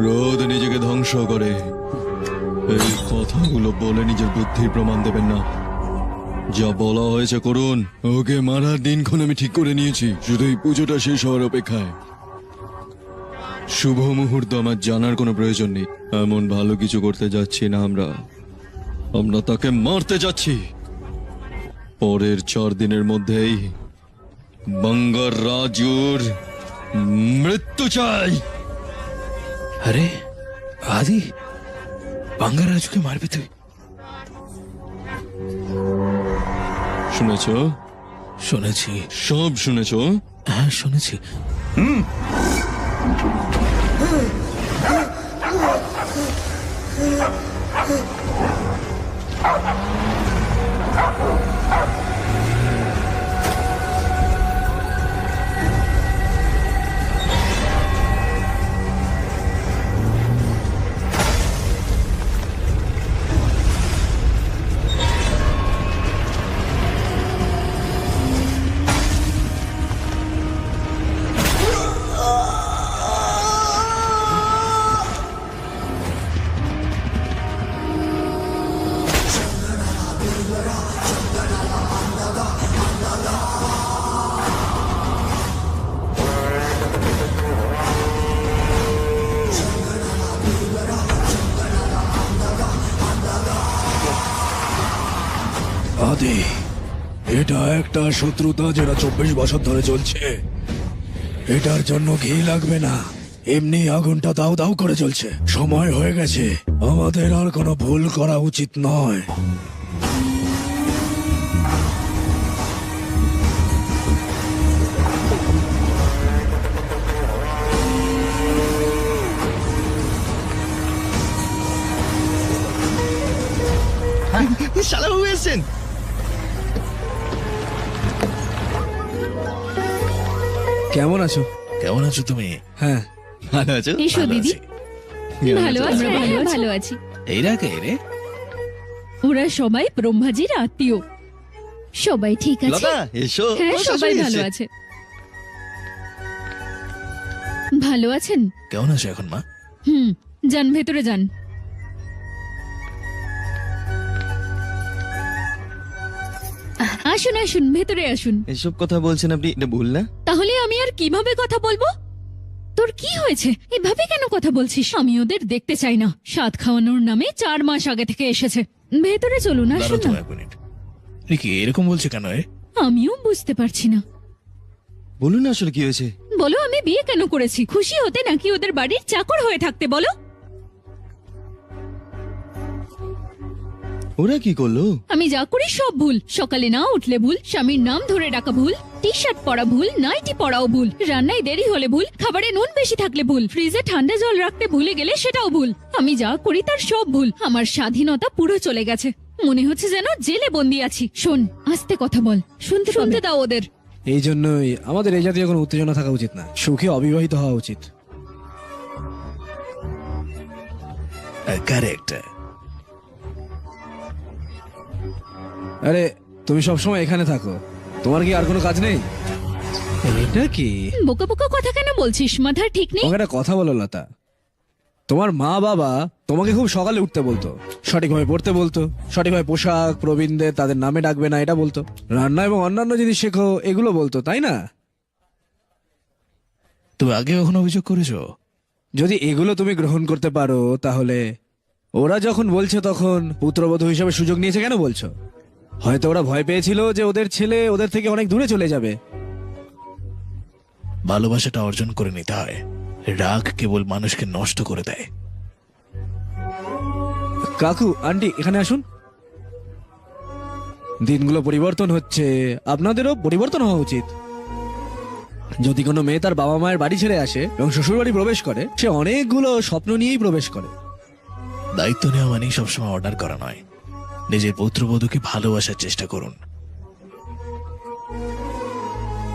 রোদ নিজেকে ধ্বংস করে, এই কথাগুলো বলে নিজের বুদ্ধির প্রমাণ দেবেন না। যা বলা হয়েছে করুন। ওকে মারার দিনক্ষণ আমি ঠিক করে নিয়েছি, শুধু এই পুজোটা শেষ হওয়ার অপেক্ষায়। শুভ মুহূর্ত আমার জানার কোনো প্রয়োজন নেই। এমন ভালো কিছু করতে যাচ্ছি না আমরা, আমরা তাকে মারতে যাচ্ছি। পরের 4 দিনের মধ্যেই বাঙ্গার রাজুর মৃত্যু চাই। আরে আদি, বাঙ্গার রাজুকে মারবি তুই? শুনেছ? শুনেছি। সব শুনেছ? হ্যাঁ শুনেছি। আদি, এটা একটা শত্রুতা যেটা 24 বছর ধরে চলছে। এটার জন্য ঘি লাগবে না, এমনি আগুনটা দাউ দাউ করে চলছে। সময় হয়ে গেছে, আমাদের আর কোনো ভুল করা উচিত নয়। শালাবাবু এসেছেন। কেমন আছো? কেমন আছো তুমি? হ্যাঁ, ভালো আছো? এসো ভালো দিদি। আছি। ভালো আছে, ভালো আছি। এরা কে রে? ওরা সবাই ব্রহ্মাজির আত্মীয়। সবাই ঠিক আছে? লতা এসো। হ্যাঁ, ও, সবাই শাশুড়ি ভালো এসে। আছে। ভালো আছেন? কেমন আছো এখন মা? যান ভেতরে যান। আসুন আসুন, ভেতরে আসুন। এসব কথা বলছেন আপনি, এটা ভুল না? তাহলে আমি আর কিভাবে কথা বলবো? তোর কি হয়েছে? এভাবে কেন কথা বলছিস? আমি ওদের দেখতে চাই না। স্বাদ খাওয়ানোর নামে 4 মাস আগে থেকে এসেছে। ভেতরে চলুন, দাঁড়াও আসুন তো না। 1 মিনিট। এ কি এরকম বলছে কেন রে? আমিও বুঝতে পারছি না। বলুন না আসলে কি হয়েছে। বলো, আমি বিয়ে কেন করেছি? খুশি হতে নাকি ওদের বাড়ির চাকর হয়ে থাকতে? বলো। ওরা কি করলো? আমি যা করি সব ভুল। সকালে না উঠলে ভুল, স্বামীর নাম ধরে ডাকা ভুল, টি শার্ট পরা ভুল, নাইটি পরাও ভুল, রান্নায় দেরি হলে ভুল, খাবারে নুন বেশি থাকলে ভুল, ফ্রিজে ঠান্ডা জল রাখতে ভুলে গেলে সেটাও ভুল। আমি যা করি তার সব ভুল। আমার স্বাধীনতা পুরো চলে গেছে। মনে হচ্ছে যেন জেলে বন্দি আছি। শোন, আস্তে কথা বল, শুনতে দাও ওদের। এই জন্যই আমাদের এই জাতীয় কোনো উত্তেজনা থাকা উচিত না, সুখে অবিবাহিত হওয়া উচিত। কারেক্ট। আরে তুমি সবসময় এখানে থাকো, তোমার কি আর কোনো কাজ নেই? এটা কি বোকা বোকা কথা কেন বলছিস? মাথার ঠিক নেই? তোমাকে একটা কথা বলো লতা, তোমার মা বাবা তোমাকে খুব সকালে উঠতে বলতো, সঠিকভাবে পড়তে বলতো, সঠিকভাবে পোশাক প্রবীণদের তাদের নামে ডাকবে না এটা বলতো, রান্না এবং অন্যান্য জিনিস শেখো এগুলো বলতো, তাই না? তুমি আগে কখনো অভিযোগ করেছো? যদি এগুলো তুমি গ্রহণ করতে পারো তাহলে ওরা যখন বলছে তখন পুত্রবধূ হিসেবে সুযোগ নিয়েছে কেন বলছো? হয়তো ওরা ভয় পেয়েছিল যে ওদের ছেলে ওদের থেকে অনেক দূরে চলে যাবে। ভালোবাসাটা অর্জন করে নিতে হয়, রাগ কেবল মানুষকে নষ্ট করে দেয়। কাকু আন্টি এখানে আসুন। দিনগুলো পরিবর্তন হচ্ছে, আপনাদেরও পরিবর্তন হওয়া উচিত। যদি কোনো মেয়ে তার বাবা মায়ের বাড়ি ছেড়ে আসে এবং শ্বশুর বাড়ি প্রবেশ করে, সে অনেকগুলো স্বপ্ন নিয়েই প্রবেশ করে। দায়িত্ব নেওয়া মানেই সবসময় অর্ডার করা নয়। নিজের পুত্রবধূকে ভালোবাসার চেষ্টা করুন।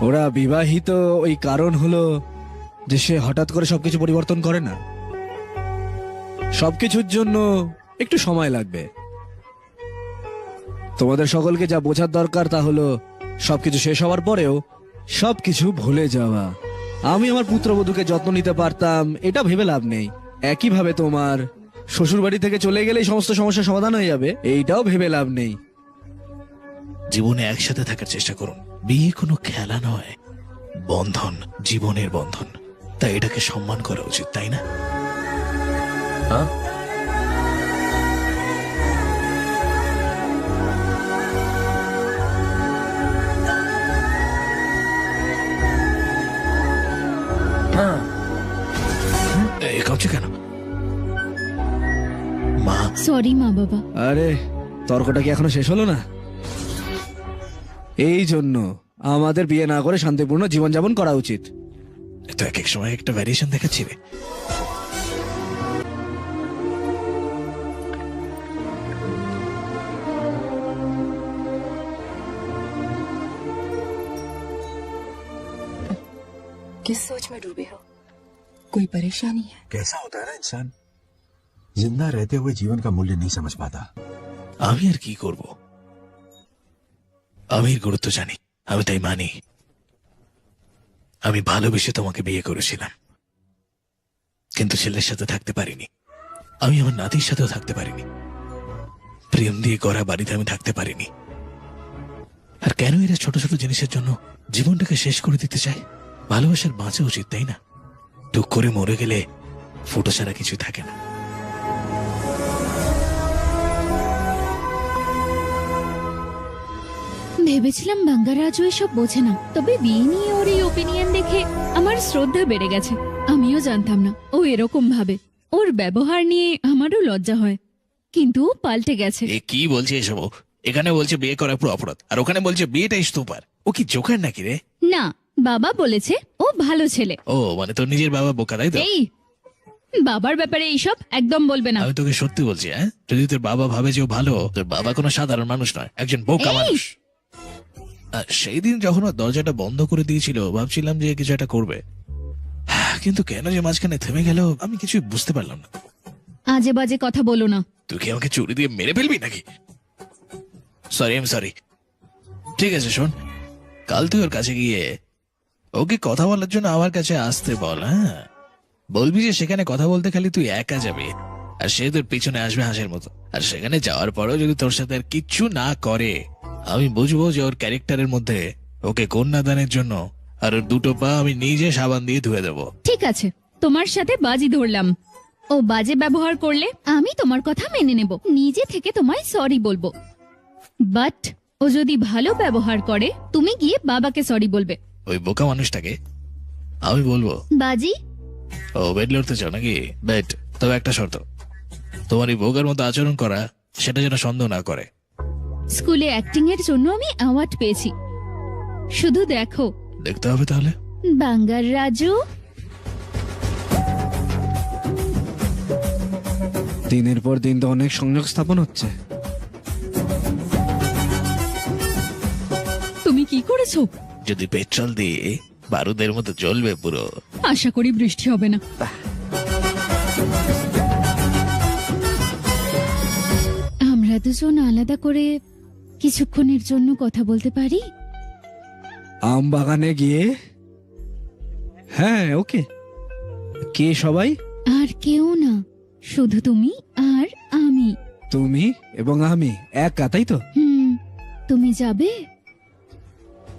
ওরা বিবাহিত ওই কারণ হলো যে সে হঠাৎ করে সবকিছু পরিবর্তন করে না, সবকিছুর জন্য একটু সময় লাগবে। তোমাদের সকলকে যা বোঝার দরকার তা হলো সবকিছু শেষ হওয়ার পরেও সবকিছু ভুলে যাওয়া। আমি আমার পুত্রবধূকে যত্ন নিতে পারতাম এটা ভেবে লাভ নেই। একইভাবে তোমার শ্বশুর বাড়ি থেকে চলে গেলেই সমস্ত সমস্যার সমাধান হয়ে যাবে এইটাও ভেবে লাভ নেই। জীবনে একসাথে থাকার চেষ্টা করুন। বিয়ে কোনো খেলা নয়, বন্ধন, জীবনের বন্ধন। তাই এটাকে সম্মান করা উচিত, তাই না? हाँ हाँ এ কাঁপছে কেন মা? সরি মা বাবা। আরে তর্কটা কি এখনো শেষ হলো না? এই জন্য আমাদের বিয়ে না করে শান্তিপূর্ণ জীবনযাপন করা উচিত। তো এক এক সময় একটা ভ্যারিয়েশন দেখাচ্ছি রে। किस सोच में डूबे हो? कोई परेशानी है? कैसा होता है ना इंसान, जिंदा रहते हुए जीवन का मूल्य नहीं समझ पाता। আমি আর কি করব? আমি এর গুরুত্ব জানি, আমি তাই মানি। আমি ভালোবেসে তোমাকে বিয়ে করেছিলাম, কিন্তু ছেলের সাথে থাকতে পারিনি। আমি আমার নাতির সাথেও থাকতে পারিনি। প্রেম দিয়ে গড়া বাড়িতে আমি থাকতে পারিনি। আর কেন এরা ছোট ছোট জিনিসের জন্য জীবনটাকে শেষ করে দিতে চায়? ভালোবাসার বাঁচা উচিত, তাই না? টুক করে মরে গেলে ফুটো ছাড়া কিছু থাকে না। ভেবেছিলাম বাঙ্গারাজও এসব বোঝে না, তবে বিয়ে নিয়ে ওর এই ওপিনিয়ন দেখে আমার শ্রদ্ধা বেড়ে গেছে। আমিও জানতাম না ও এরকম ভাবে। ওর ব্যবহার নিয়ে আমারও লজ্জা হয়, কিন্তু ও পাল্টে গেছে। এ কি বলছে এসব? এখানে বলছে বিয়ে করা পুরো অপরাধ, আর ওখানে বলছে বিয়েটাই স্তূপার। ও কি জোকার নাকি রে? না, বাবা বলেছে ও ভালো ছেলে। ও মানে তোর নিজের বাবা বোকা, তাই তো? এই বাবার ব্যাপারে এইসব একদম বলবে না। আমি তোকে সত্যি বলছি, হ্যাঁ, যদি তোর বাবা ভাবে যে ও ভালো, তোর বাবা কোনো সাধারণ মানুষ নয়, একজন বোকা এই! মানুষ। সেই দিন যখন ও দরজাটা বন্ধ করে দিয়েছিল ভাবছিলাম যে কিছু একটা করবে, কিন্তু কেন যে মাঝখানে থেমে গেল আমি কিছুই বুঝতে পারলাম না। আজে বাজে কথা বলো না। তুই কি আমাকে চুরি দিয়ে মেরে ফেলবি নাকি? সরি। ঠিক আছে শোন, কাল তুই ওর কাছে গিয়ে ওকে কথা বলার জন্য আমার কাছে আসতে বল। হ্যাঁ, বলবি যে সেখানে কথা বলতে খালি তুই একা যাবি, আর সে তোর পিছনে আসবে হাঁসের মতো। আর সেখানে যাওয়ার পরেও যদি তোর সাথে আর কিচ্ছু না করে, আমি বুঝবো যে ওর ক্যারেক্টারের মধ্যে ওকে কন্যাদানের জন্য আর ওর দুটো পা আমি নিজে সাবান দিয়ে ধুয়ে দেবো। ঠিক আছে, তোমার সাথে বাজি ধরলাম। ও বাজে ব্যবহার করলে আমি তোমার কথা মেনে নেব, নিজে থেকে তোমায় সরি বলবো। বাট ও যদি ভালো ব্যবহার করে, তুমি গিয়ে বাবাকে সরি বলবে। ওই বোকা মানুষটাকে আমি বলবো। বাজি? ও বেড লড়তে চাও নাকি? বেড, তবে একটা শর্ত, তোমার এই বোকার মতো আচরণ করা সেটা যেন সন্দেহ না করে। স্কুলে অ্যাক্টিং এর জন্য আমি অ্যাওয়ার্ড পেয়েছি, শুধু দেখো। দেখতে হবে তাহলে। বাঙ্গার রাজু, দিনের পর দিন তো অনেক সংযোগ স্থাপন হচ্ছে। তুমি কি করেছো? যদি পেট্রোল দিয়ে বারুদের মতো জ্বলবে পুরো। আশা করি বৃষ্টি হবে না। আমরা দুজন আলাদা করে কিছুক্ষণের জন্য কথা বলতে পারি? আম বাগানে গিয়ে? হ্যাঁ, ওকে। কে সবাই? আর কেউ না, শুধু তুমি আর আমি। তুমি এবং আমি একা, তাই তো? তুমি যাবে?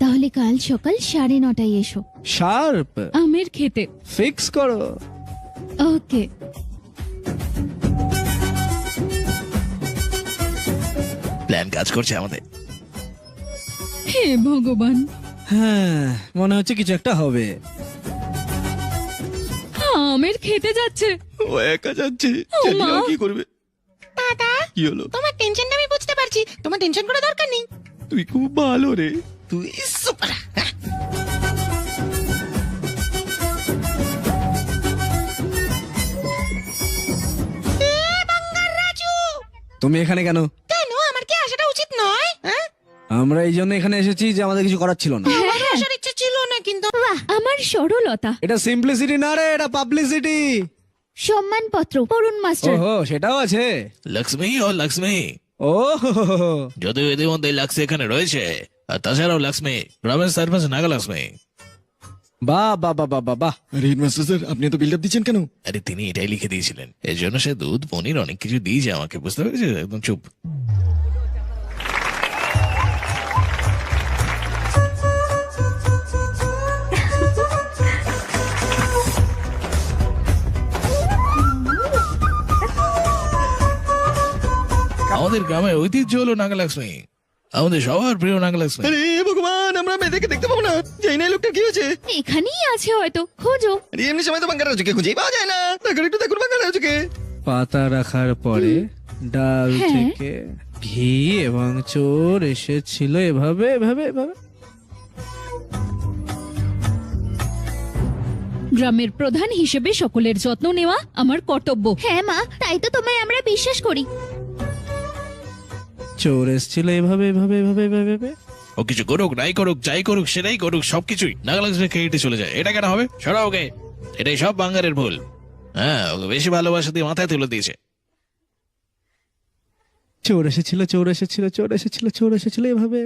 তাহলে কাল সকাল 9:30 এসো, শার্প। আমের খেতে। ফিক্স করো। ওকে। প্ল্যান কাজ করছে আমাদের। হে ভগবান, হ্যাঁ, মনে হচ্ছে কিছু একটা হবে। আমের খেতে যাচ্ছে। ও একা যাচ্ছে, ও জানি না মা। ও কি করবে। দাদা, কি হলো? তোমার টেনশনটা আমি বুঝতে পারছি, তোমার টেনশন করার দরকার নেই। তুই খুব ভালো রে। তুই সুপার। তুমি এখানে কেন? কেন, আমার কি আসাটা উচিত নয়? হ্যাঁ, আমরা এই জন্য এখানে এসেছি যে আমাদের কিছু করার ছিল না। আমারও আসার ইচ্ছে ছিল না, কিন্তু আমার সরলতা। এটা সিম্পলিসিটি না রে, এটা পাবলিসিটি। সম্মানপত্র পড়ুন মাস্টার। ওহো, সেটাও আছে। লক্ষ্মী ও লক্ষ্মী, ও হো হো হো। যদিও এদের মধ্যে লক্ষ্মী এখানে রয়েছে, আর তাছাড়াও লক্ষ্মী গ্রামের সার্ভিস নাগালক্ষ্মী। বাহ বাহ বাহ বাহ বাহ বাহ। আরে হেডমাস্টার স্যার, আপনি এত বিল্ড আপ দিচ্ছেন কেন? আরে তিনি এটাই লিখে দিয়েছিলেন, এর জন্য সে দুধ পনির অনেক কিছু দিয়েছে আমাকে, বুঝতে পেরেছি? একদম চুপ। আমাদের গ্রামের ঐতিহ্য হলো নাগালক্ষ্মী, আমাদের সবার প্রিয় নাগালক্ষ্মী। আরে ভগবান, আমরা মেয়েদেরকে দেখতে পাবো না। জানি না এই লোকটার কি হয়েছে। এখানেই আছে হয়তো, খোঁজো। আরে এমনি সময় তো বাঙ্গার রাজুকে খুঁজেই পাওয়া যায় না। দেখুন একটু, দেখুন বাঙ্গার রাজুকে। পাতা রাখার পরে ডাল হ্যাঁ। থেকে ঘি এবং চোর এসেছিল এভাবে এভাবে এভাবে। গ্রামের প্রধান হিসেবে সকলের যত্ন নেওয়া আমার কর্তব্য। হ্যাঁ মা, তাই তো তোমায় আমরা বিশ্বাস করি। চোর এসেছিল এভাবে এভাবে এভাবে এভাবে এভাবে। ও কিছু করুক নাই করুক, যাই করুক সেটাই করুক, সবকিছুই নাগালক্ষ্মী খেয়ে হেঁটে চলে যায়। এটা কেন হবে? সরা ওকে, এটাই সব বাঙ্গারের ভুল। হ্যাঁ, ওকে বেশি ভালোবাসা দিয়ে মাথায় তুলে দিয়েছে। চোর এসেছিল চোর এসেছিল চোর এসেছিল চোর এসেছিল এভাবে।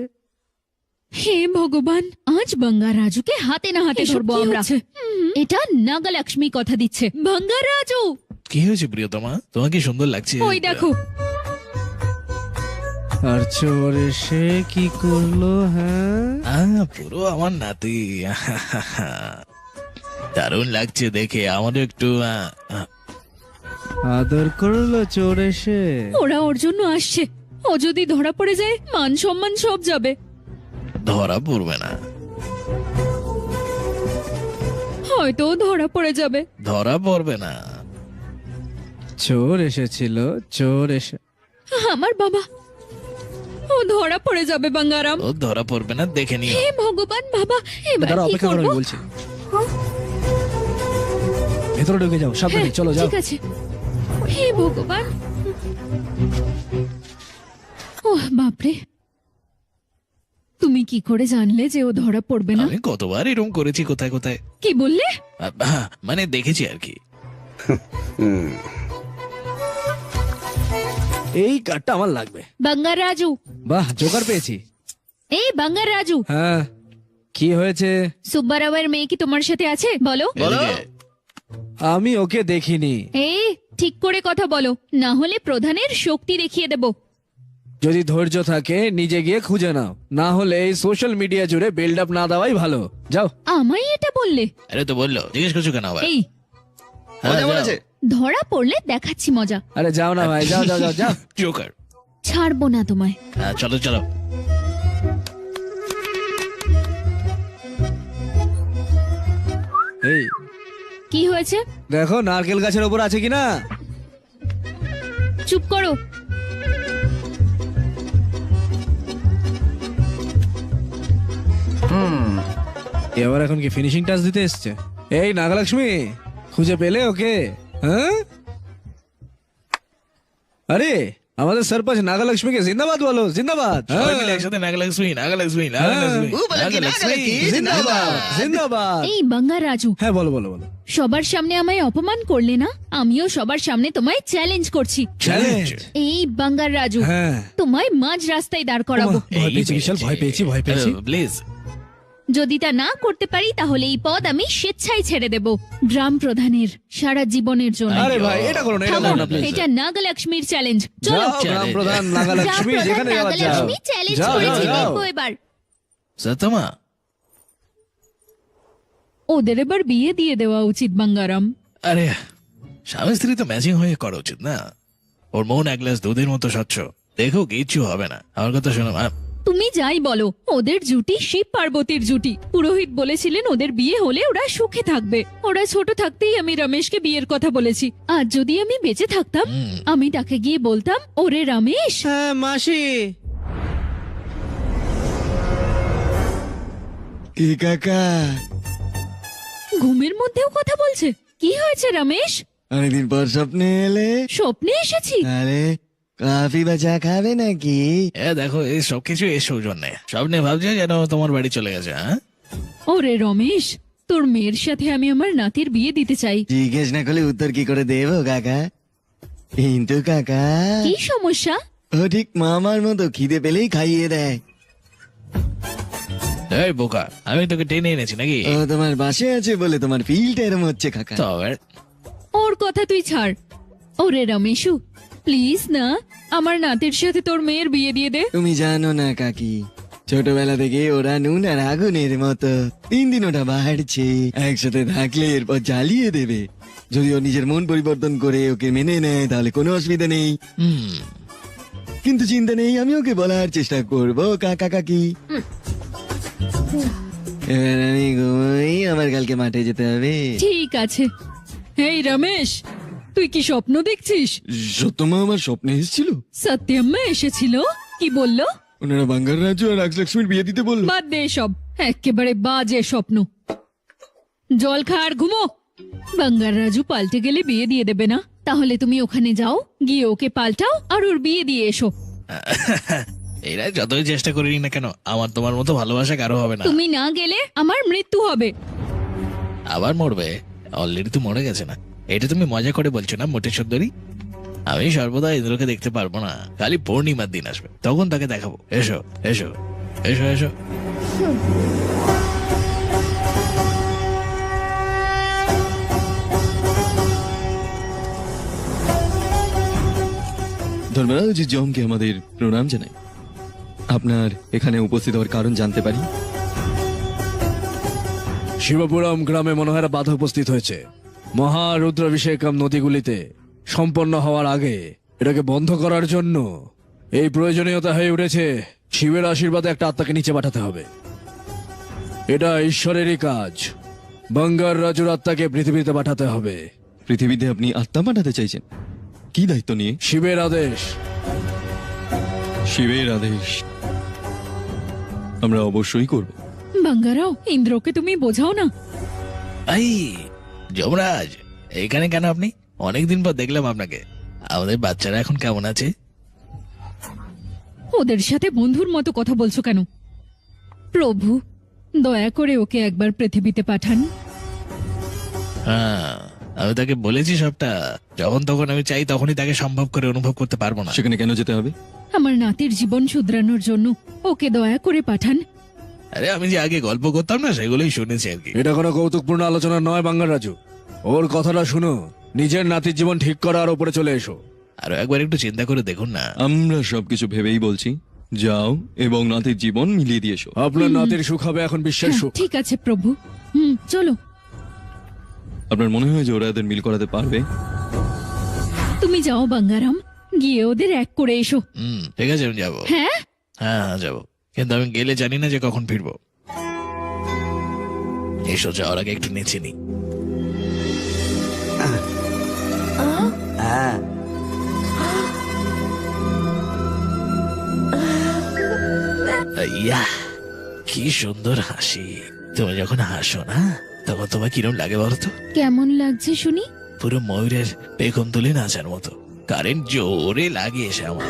হে ভগবান, আজ বাঙ্গা রাজুকে হাতে না হাতে ধরবো আমরা। এটা নাগালক্ষ্মী কথা দিচ্ছে। বাঙ্গা রাজু, কি হয়েছে প্রিয়তমা, তোমার কি সুন্দর লাগছে? ওই দেখো। আর চোর এসে কি করলো? হ্যাঁ, পুরো আমার নাতি। দারুণ লাগছে দেখে, আমারও একটু আদর করলো চোর এসে। ওরা ওর জন্য আসছে, ও যদি ধরা পড়ে যায় মান সম্মান সব যাবে। ধরা পড়বে না, হয়তো ও ধরা পড়ে যাবে। ধরা পড়বে না। চোর এসেছিল চোর এসে। আমার বাবা, ও ধরা পড়ে যাবে বাঙ্গারাম। ও ধরা পড়বে না, দেখে নিও। হে ভগবান, বাবা এবার দাঁড়া, কি অপেক্ষা করো, করব? আমি বলছি। ভেতরে ঢুকে যাও, সাবধানে, হ্যাঁ, চলো যাও। ঠিক আছে। হে ভগবান, ওহ বাপরে, তুমি কি করে জানলে যে ও ধরা পড়বে না? আমি কতবার এরকম করেছি কোথায় কোথায়। কি বললে? মানে দেখেছি আর কি। এই কার্ডটা আমার লাগবে। বাঙ্গার রাজু, বাহ, জোকার পেয়েছি। এই বাঙ্গার রাজু, হ্যাঁ, কি হয়েছে? সুব্বারাওয়ের মেয়ে কি তোমার সাথে আছে? বলো। আমি ওকে দেখিনি। এই ঠিক করে কথা বলো, না হলে প্রধানের শক্তি দেখিয়ে দেব। যদি ধৈর্য থাকে নিজে গিয়ে খুঁজে নাও, না হলে এই সোশ্যাল মিডিয়া জুড়ে বিল্ড আপ না দেওয়াই ভালো। যাও। আমায় এটা বললে? আরে তো বললো, জিজ্ঞেস করছো কেন আবার? এই হ্যাঁ, যাও। ধরা পড়লে দেখাচ্ছি মজা। আরে যাও না ভাই, যাও যাও যাও যাও। জোকার। ছাড়বো না তোমায়। হ্যাঁ, চলো চলো। এই কি হয়েছে? দেখো নারকেল গাছের ওপর আছে কিনা। চুপ করো। এবার এখন কি ফিনিশিং টাচ দিতে এসছে? এই নাগলক্ষ্মী, খুঁজে পেলে ওকে? হ্যাঁ, আরে আমাদের সরপঞ্চ নাগলক্ষ্মীকে জিন্দাবাদ বলো, জিন্দাবাদ। সবাই মিলে একসাথে নাগালক্ষ্মী, নাগালক্ষ্মী, নাগালক্ষ্মী, নাগালক্ষ্মী, জিন্দাবাদ জিন্দাবাদ। এই বাঙ্গার রাজু, হ্যাঁ বলো বলো বলো। সবার সামনে আমায় অপমান করলে না, আমিও সবার সামনে তোমায় চ্যালেঞ্জ করছি। চ্যালেঞ্জ? এই বাঙ্গার রাজু, হ্যাঁ। তোমায় মাঝ রাস্তায় দাঁড় করাবো। ভয় পেয়েছি বিশাল, ভয় পেয়েছি ভয় পেয়েছি। প্লিজ। যদি তা না করতে পারি তাহলে এই পদ আমি স্বেচ্ছায় ছেড়ে দেব, গ্রাম প্রধানের সারা জীবনের জন্য। আরে ভাই এটা করো না, এটা থামো, করো না প্লিজ। এটা নাগলক্ষ্মীর চ্যালেঞ্জ। চলো। যাও গ্রাম প্রধান নাগলক্ষ্মী, গ্রাম যেখানে প্রধান যাওয়ার যাও। নাগলক্ষ্মী চ্যালেঞ্জ যাও, করেছি, যাও, যাও। দেখবো এবার। সত্যমা, ওদের এবার বিয়ে দিয়ে দেওয়া উচিত বাঙ্গারাম। আরে স্বামী স্ত্রী তো ম্যাচিং হয়ে করা উচিত না? ওর মন এক গ্লাস দুধের মতো স্বচ্ছ, দেখো কিচ্ছু হবে না। আমার কথা শোনো মা। তুমি যাই বলো, ওদের জুটি শিব পার্বতীর জুটি। পুরোহিত বলেছিলেন ওদের বিয়ে হলে ওরা সুখে থাকবে। ওরা ছোট থাকতেই আমি রমেশকে বিয়ের কথা বলেছি। আর যদি আমি বেঁচে থাকতাম, আমি তাকে গিয়ে বলতাম, ওরে রমেশ। হ্যাঁ মাসি। কি কাকা, ঘুমের মধ্যেও কথা বলছে। কি হয়েছে রমেশ? অনেকদিন পর স্বপ্নে এলে? স্বপ্নে এসেছি? আরে কফি বা চা খাবে নাকি? দেখো এই সবকিছু এর সৌজন্যে। স্বপ্নে ভাবছে যেন তোমার বাড়ি চলে গেছে। হ্যাঁ, ওরে রমেশ, তোর মেয়ের সাথে আমি আমার নাতির বিয়ে দিতে চাই। জিজ্ঞেস না করলে উত্তর কি করে দেবো কাকা? কিন্তু কাকা, কি সমস্যা? ও ঠিক মামার মতো খিদে পেলেই খাইয়ে দেয়। এই বোকা, আমি তোকে টেনে এনেছি নাকি? ও তোমার বাসে আছে বলে তোমার ফিলটা এরম হচ্ছে কাকা। তবে ওর কথা তুই ছাড়। ওরে রমেশু, প্লিজ না, আমার নাতির সাথে তোর মেয়ের বিয়ে দিয়ে দে। তুমি জানো না কাকি, ছোটবেলা থেকে ওরা নুন আর আগুনের মতো। 3 দিন ওটা বাড়ছে, একসাথে থাকলে এরপর জ্বালিয়ে দেবে। যদি ও নিজের মন পরিবর্তন করে ওকে মেনে নেয় তাহলে কোনো অসুবিধা নেই। কিন্তু চিন্তা নেই, আমি ওকে বলার চেষ্টা করব কাকা কাকি। এবার আমি ঘুমোই, আমার কালকে মাঠে যেতে হবে। ঠিক আছে। এই রমেশ, তুই কি স্বপ্ন দেখছিস? সত্যমা আমার স্বপ্নে এসেছিল, সত্যম্মা এসেছিল। কি বললো? ওনারা বাঙ্গার রাজু আর রাজলক্ষ্মীর বিয়ে দিতে বললো। বাদ দে সব, একেবারে বাজে স্বপ্ন। জল খা আর ঘুমো। বাঙ্গার রাজু পাল্টে গেলে বিয়ে দিয়ে দেবে না। তাহলে তুমি ওখানে যাও, গিয়ে ওকে পাল্টাও আর ওর বিয়ে দিয়ে এসো। এরা যতই চেষ্টা করি না কেন, আমার তোমার মতো ভালোবাসা কারো হবে না। তুমি না গেলে আমার মৃত্যু হবে। আবার মরবে? অলরেডি তো মরে গেছে না। এটা তুমি মজা করে বলছো না মোটে সুন্দরী? আমি সর্বদা ইন্দ্রকে দেখতে পারবো না, খালি পূর্ণিমার দিন আসবে, তখন তাকে দেখাবো। এসো এসো এসো এসো। ধর্মরাজ জমকে আমাদের প্রণাম জানাই। আপনার এখানে উপস্থিত হওয়ার কারণ জানতে পারি? শিবপুরম গ্রামে মনে হয় বাধা উপস্থিত হয়েছে। মহারুদ্রাভিষেকম নদীগুলিতে সম্পন্ন হওয়ার আগে এটাকে বন্ধ করার জন্য এই প্রয়োজনীয়তা হয়ে উঠেছে। শিবের আশীর্বাদে একটা আত্মাকে নিচে পাঠাতে হবে। এটা ঈশ্বরেরই কাজ। বাঙ্গার রাজুর আত্মাকে পৃথিবীতে পাঠাতে হবে। পৃথিবীতে আপনি আত্মা পাঠাতে চাইছেন? কি দায়িত্ব নিয়ে? শিবের আদেশ। শিবের আদেশ আমরা অবশ্যই করব। বাঙ্গারাও, ইন্দ্রকে তুমি বোঝাও না। এই যমরাজ, এখানে কেন আপনি? অনেকদিন পর দেখলাম আপনাকে। আমাদের বাচ্চারা এখন কেমন আছে? ওদের সাথে বন্ধুর মতো কথা বলছো কেন? প্রভু, দয়া করে ওকে একবার পৃথিবীতে পাঠান। হ্যাঁ, আমি তাকে বলেছি সবটা। যখন তখন আমি চাই তখনই তাকে সম্ভব করে অনুভব করতে পারবো না। সেখানে কেন যেতে হবে? আমার নাতির জীবন শুধরানোর জন্য ওকে দয়া করে পাঠান। আরে আমি যে আগে গল্প করতাম না, সেগুলোই শুনেছি আর কি। এটা কোনো কৌতুকপূর্ণ আলোচনা নয় বাঙ্গার রাজু। ওর কথাটা শুনো, নিজের নাতির জীবন ঠিক করার উপরে চলে এসো। আরো একবার একটু চিন্তা করে দেখুন না। আমরা সবকিছু ভেবেই বলছি, যাও এবং নাতির জীবন মিলিয়ে দিয়ে এসো। আপনার নাতির সুখ হবে এখন বিশ্বের হ্যাঁ, সুখ। ঠিক আছে প্রভু। চলো। আপনার মনে হয় যে ওরা এদের মিল করাতে পারবে? তুমি যাও বাঙ্গারাম, গিয়ে ওদের এক করে এসো। ঠিক আছে, আমি যাবো। হ্যাঁ, হ্যাঁ যাবো, কিন্তু আমি গেলে জানি না যে কখন ফিরবো। এসো, যাওয়ার আগে একটু নেচে নি। ইয়া, কি সুন্দর হাসি। তুমি যখন হাসো না, তখন তোমার কিরম লাগে বলো তো? কেমন লাগছে শুনি? পুরো ময়ূরের পেখম তুলে নাচার মতো। কারেন্ট জোরে লাগে এসে আমার।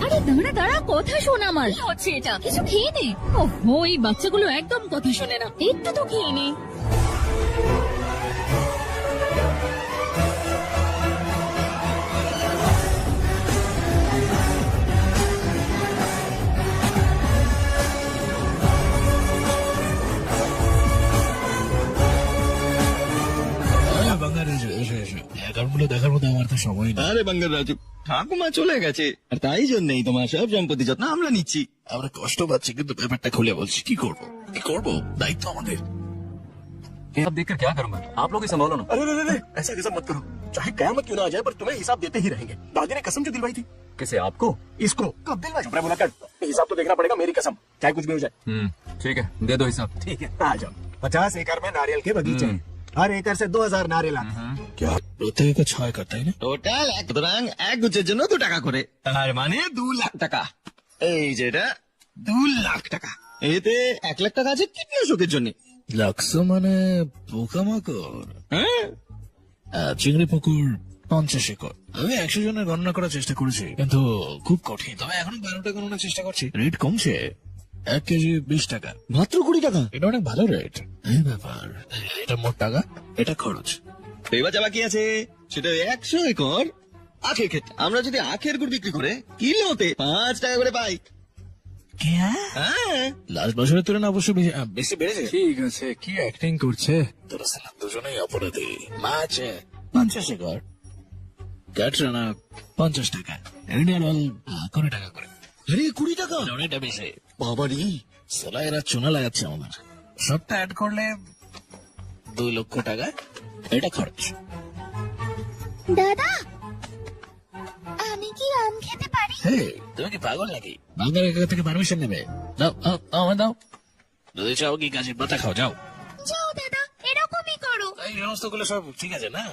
আরে দাঁড়া দাঁড়া, কথা শোন আমার। কি হচ্ছে এটা? কিছু খেয়ে নে। ওহো, এই বাচ্চাগুলো একদম কথা শোনে না। একটু তো খেয়ে নে। বাঙালি এসো, এসো, এসো। অ্যাকাউন্টগুলো দেখার মতো আমার তো সময় না। আরে বাঙ্গার রাজু, ঠাকুমা চলে গেছে, আর তাই জন্যই তোমার সব সম্পত্তি যত্ন আমরা নিচ্ছি। আমরা কষ্ট পাচ্ছি, কিন্তু ব্যাপারটা খুলে বলছি। কি করবো, কি করবো, দায়িত্ব আমাদের। अब देखकर क्या करूंगा? आप लोग ही संभालो ना। अरे अरे ऐसा कैसा मत करो, चाहे कयामत क्यों ना आ जाए पर तुम्हें हिसाब देते ही रहेंगे। दादी ने कसम जो दिलवाई थी किसे? आपको? इसको कब दिलवाई? चुप रहे मुलाकात, हिसाब तो देखना पड़ेगा, मेरी कसम, चाहे कुछ भी हो जाए। ठीक है, दे दो हिसाब। ठीक है, आ जाओ। 50 एकड़ में नारियल के बगीचे हैं। हर एकड़ से 2000 नारियल आते हैं। क्या প্রত্যেকে 6 একর, তাই না? টোটাল এক সুতরাং এক গুচ্ছের জন্য 2 টাকা করে, তার মানে 2 লাখ টাকা। এই যেটা 2 লাখ টাকা, এতে 1 লাখ টাকা আছে কিডনি অসুখের জন্য। লাক্সো মানে পোকামাকড়। হ্যাঁ, চিংড়ি পুকুর 50 একর। আমি 100 জনের গণনা করার চেষ্টা করেছি, কিন্তু খুব কঠিন। তবে এখন 12টা গণনার চেষ্টা করছি। রেট কমছে, 1 কেজি 20 টাকা। মাত্র 20 টাকা। এটা অনেক ভালো রেট। এই ব্যাপার, এটা মোট টাকা, এটা খরচ। এবার যা বাকি আছে সেটা 100 একর আখের ক্ষেত। আমরা যদি আখের গুড় বিক্রি করে কিলোতে 5 টাকা করে পাই। হ্যাঁ, লাস্ট বছরের তুলনায় অবশ্য বেশি বেড়েছে। ঠিক আছে, কি অ্যাক্টিং করছে। তোরা সালাম দুজনেই অপরাধী। মাছ 50 একর, ক্যাটরানা 50 টাকা, ইন্ডিয়ান অয়েল 20 টাকা করে। আরে 20 টাকা, অনেকটা বেশি। বাবারি। সোলা এরা চুনা লাগাচ্ছে আমাদের। সবটা অ্যাড করলে 2 লক্ষ টাকা, এটা খরচ। দাদা, আমি কি আম খেতে পারি? হে, তুমি কি পাগল নাকি? বাংলার কাছ থেকে পারমিশন নেবে? দাও দাও দাও, আমায় দাও। যদি চাও কি গাছের পাতা খাও, যাও। যাও দাদা, এরকমই করো। এই সমস্তগুলো সব ঠিক আছে না?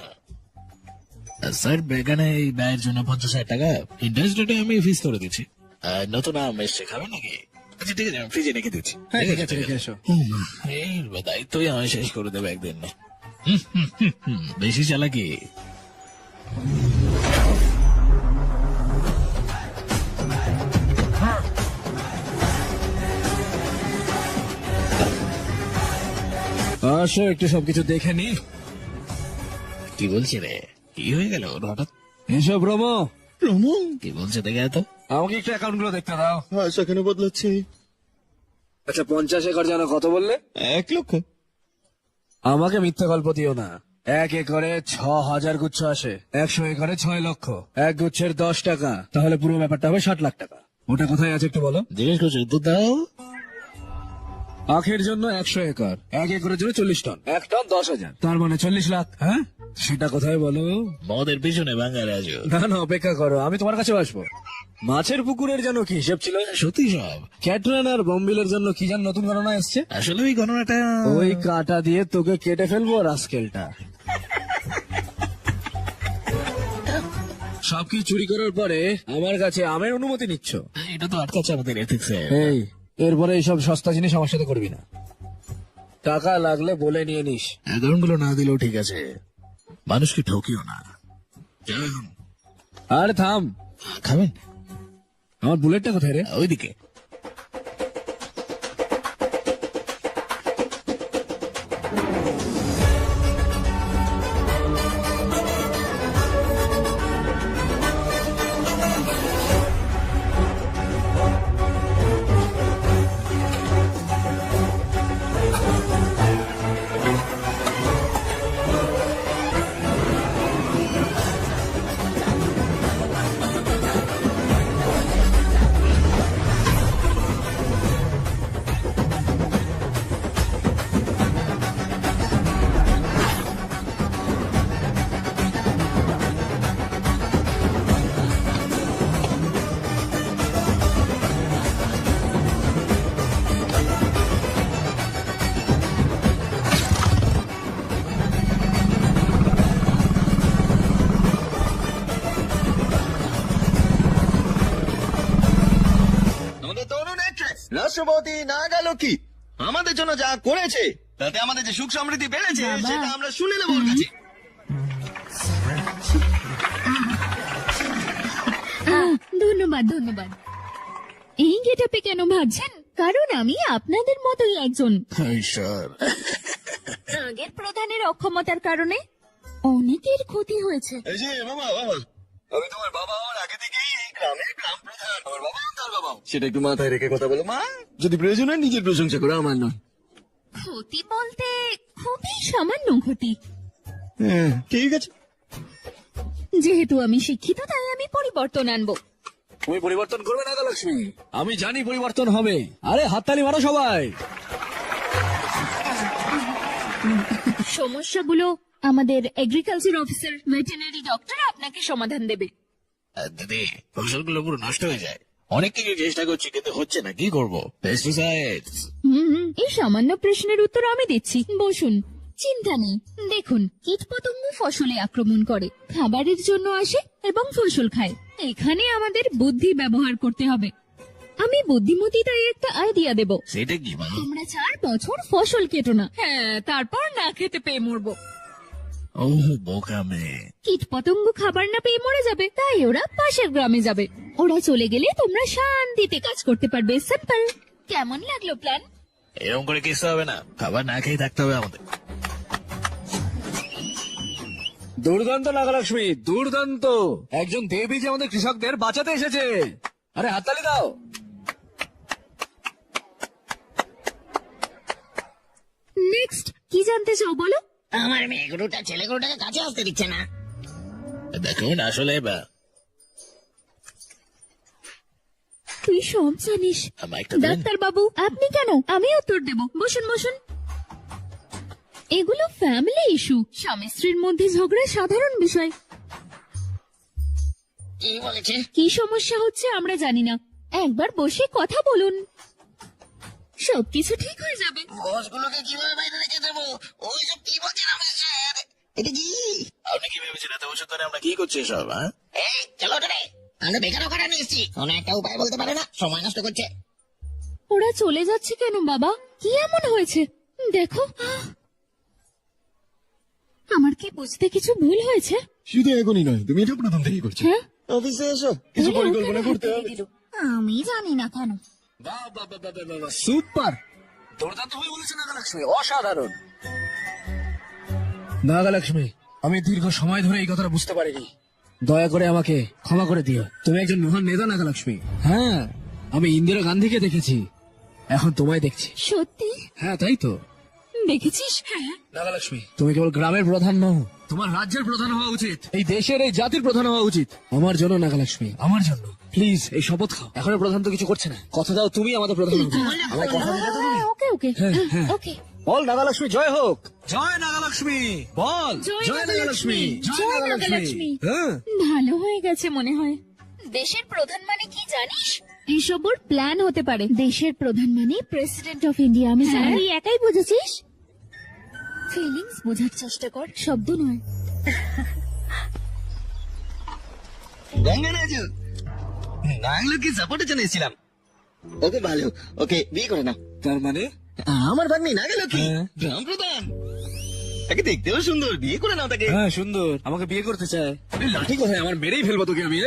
স্যার, বেগানে এই ব্যয়ের জন্য 50,000 টাকা ইন্টারেস্ট রেটে আমি ফিস করে দিচ্ছি। আর নতুন আম এসছে, খাবেন নাকি? আচ্ছা ঠিক আছে, আমি ফ্রিজে রেখে দিচ্ছি। ঠিক আছে, রেখে এসো। এই দায়িত্বই আমি শেষ করে দেবো একদিন। বেশি চালাকি। আসো, একটু সবকিছু দেখে নি। কি বলছি রে? কি হয়ে গেল ওর হঠাৎ? এসো ব্রহ্ম। কি বলছে দেখে তো? আমাকে একটু অ্যাকাউন্ট গুলো দেখতে দাও। হ্যাঁ, সেখানে বদলাচ্ছি। আচ্ছা, 50 একর যেন কত বললে? 1 লক্ষ। আমাকে মিথ্যা গল্প দিও না। 1 একরে 6000 গুচ্ছ আসে, 100 একরে 6 লক্ষ, 1 গুচ্ছের 10 টাকা, তাহলে পুরো ব্যাপারটা হবে 60 লাখ টাকা। ওটা কোথায় আছে একটু বলো। জিজ্ঞেস করছি, দুধ দাও। আখের জন্য 100 একর, 1 একরের জন্য 40 টন, 1 টন 10,000, তার মানে 40 লাখ। হ্যাঁ, সেটা কোথায় বলো? মদের পিছনে বাঙালি আজ। না না, অপেক্ষা করো, আমি তোমার কাছেও আসবো। মাছের পুকুরের জন্য কি হিসেব ছিল? সত্যি সব। ক্যাটরান আর বম্বিলের জন্য কি যেন নতুন ঘটনা এসছে? আসলে ওই গণনাটা ওই কাটা দিয়ে তোকে কেটে ফেলবো রাস্কেলটা। সবকিছু চুরি করার পরে আমার কাছে আমের অনুমতি নিচ্ছ? এটা তো আটকাচ্ছে আমাদের এথিক্সে। এই এরপরে এইসব সস্তা জিনিস আমার সাথে করবি না। টাকা লাগলে বলে নিয়ে নিস। অ্যাকাউন্টগুলো না দিলেও ঠিক আছে, মানুষকে ঠকিও না। যাও এখন। আর থাম, খাবেন? আমার বুলেটটা কোথায় রে? ওইদিকে। আমাদের তরুণ actress, রাষ্ট্রপতি নাগালক্ষ্মী আমাদের জন্য যা করেছে তাতে আমাদের যে সুখ সমৃদ্ধি বেড়েছে সেটা আমরা শুনে নেবো ওর কাছে। ধন্যবাদ ধন্যবাদ। এই গেটআপে কেন ভাবছেন? কারণ আমি আপনাদের মতোই একজন। ঈশ্বর, আগের প্রধানের অক্ষমতার কারণে অনেকের ক্ষতি হয়েছে। এই যে বাবা, আমি তোমার বাবা হওয়ার আগে থেকেই এই গ্রামের গ্রাম প্রধান। আমার বাবা তার বাবা, সেটা একটু মাথায় রেখে কথা বলো মা। যদি প্রয়োজন হয় নিজের প্রশংসা করো, আমার নয়। ক্ষতি বলতে খুবই সামান্য ক্ষতি। হ্যাঁ, ঠিক আছে। যেহেতু আমি শিক্ষিত তাই আমি পরিবর্তন আনবো। তুমি পরিবর্তন করবে নাগালক্ষ্মী? আমি জানি পরিবর্তন হবে। আরে হাততালি মারো সবাই। সমস্যাগুলো আমাদের এগ্রিকালচার অফিসার, ভেটেরিনারি ডক্টর আপনাকে সমাধান দেবে। দিদি ফসলগুলো পুরো নষ্ট হয়ে যায়। অনেক কিছু চেষ্টা করছি কিন্তু হচ্ছে না, কি করবো? পেস্টিসাইডস। এই সামান্য প্রশ্নের উত্তর আমি দিচ্ছি, বসুন। চিন্তা নেই। দেখুন, কীটপতঙ্গ ফসলে আক্রমণ করে, খাবারের জন্য আসে এবং ফসল খায়। এখানে আমাদের বুদ্ধি ব্যবহার করতে হবে। আমি বুদ্ধিমতী তাই একটা আইডিয়া দেব। সেটা কি মা? তোমরা 4 বছর ফসল কেটো না, হ্যাঁ, তারপর না খেতে পেয়ে মরবো। ও বোকা মেয়ে। কীটপতঙ্গ খাবার না পেয়ে মরে যাবে, তাই ওরা পাশের গ্রামে যাবে। ওরা চলে গেলে তোমরা শান্তিতে কাজ করতে পারবে। সিম্পল। কেমন লাগলো প্ল্যান? এরকম করে কিস্তে হবে না, খাবার না খেয়ে থাকতে হবে আমাদের। দুর্দান্ত নাগালক্ষ্মী, দুর্দান্ত। একজন দেবী যে আমাদের কৃষকদের বাঁচাতে এসেছে। আরে হাততালি দাও। নেক্সট কি জানতে চাও বলো? আমার মেয়ে গরুটা ছেলে গরুটাকে কাছে আসতে দিচ্ছে না। দেখুন আসলে তুই সব জানিস। মাইকটা দেন। ডাক্তার বাবু, আপনি কেন? আমি উত্তর দেব। বসুন বসুন। এগুলো ফ্যামিলি ইস্যু। স্বামী স্ত্রীর মধ্যে ঝগড়া সাধারণ বিষয়। কি বলেছে? কি সমস্যা হচ্ছে আমরা জানি না, একবার বসে কথা বলুন, সবকিছু ঠিক হয়ে যাবে। ঘোষগুলোকে কিভাবে বাইরে রেখে দেবো? ওই সব কি বলছেন আমার স্যার? এটা কি? আপনি কি ভেবেছেন এত বছর ধরে আমরা কি করছি এসব? হ্যাঁ, এই চলো রে, আমরা বেকার ওখানে নিয়ে এসছি। কোনো একটা উপায় বলতে পারে না, সময় নষ্ট করছে। ওরা চলে যাচ্ছে কেন বাবা? কি এমন হয়েছে দেখো। আমার কি বুঝতে কিছু ভুল হয়েছে? শুধু এখনই নয়, তুমি এটা প্রথম থেকেই করছো। হ্যাঁ, অফিসে এসো, কিছু পরিকল্পনা করতে হবে। আমি জানি না কেন। সুপার, দুর্দান্ত হয়ে বলেছে নাগালক্ষ্মী, অসাধারণ। নাগালক্ষ্মী, আমি দীর্ঘ সময় ধরে এই কথাটা বুঝতে পারিনি। দয়া করে আমাকে ক্ষমা করে দিও। তুমি একজন মহান নেতা নাগালক্ষ্মী। হ্যাঁ, আমি ইন্দিরা গান্ধীকে দেখেছি, এখন তোমায় দেখছি। সত্যি? হ্যাঁ, তাই তো। দেখেছিস? হ্যাঁ। নাগালক্ষ্মী, তুমি কেবল গ্রামের প্রধান নও, তোমার রাজ্যের প্রধান হওয়া উচিত, এই দেশের, এই জাতির প্রধান হওয়া উচিত। আমার জন্য নাগালক্ষ্মী, আমার জন্য। প্লিজ এই শপথ খাও। এখনো প্রধান তো কিছু করছে না, কথা দাও তুমি আমাদের প্রধান হবে। আমায় কথা দিলে তো তুমি। ওকে ওকে হ্যাঁ, হ্যাঁ। ওকে। বল নাগালক্ষ্মী জয় হোক। জয় নাগালক্ষ্মী, বল জয় জয় নাগালক্ষ্মী, নাগালক্ষ্মী, জয় জয় নাগালক্ষ্মী। নাগালক্ষ্মী। হ্যাঁ, ভালো হয়ে গেছে মনে হয়। দেশের প্রধান মানে কি জানিস? এইসব ওর প্ল্যান হতে পারে। দেশের প্রধান মানে প্রেসিডেন্ট অফ ইন্ডিয়া। আমি জানি। তুই একাই বুঝেছিস? ফিলিংস বোঝার চেষ্টা কর, শব্দ নয়। গঙ্গারাজু নাগলোকে সাপোর্টের জন্য এসেছিলাম। ওকে ভালো, ওকে বিয়ে করে নাও। তার মানে আমার ভাগ্নি নাগলোকে গ্রাম প্রধান, তাকে দেখতেও সুন্দর, বিয়ে করে নাও তাকে। হ্যাঁ সুন্দর, আমাকে বিয়ে করতে চায়। লাঠি কোথায়? আমার মেরেই ফেলবো তোকে আমি।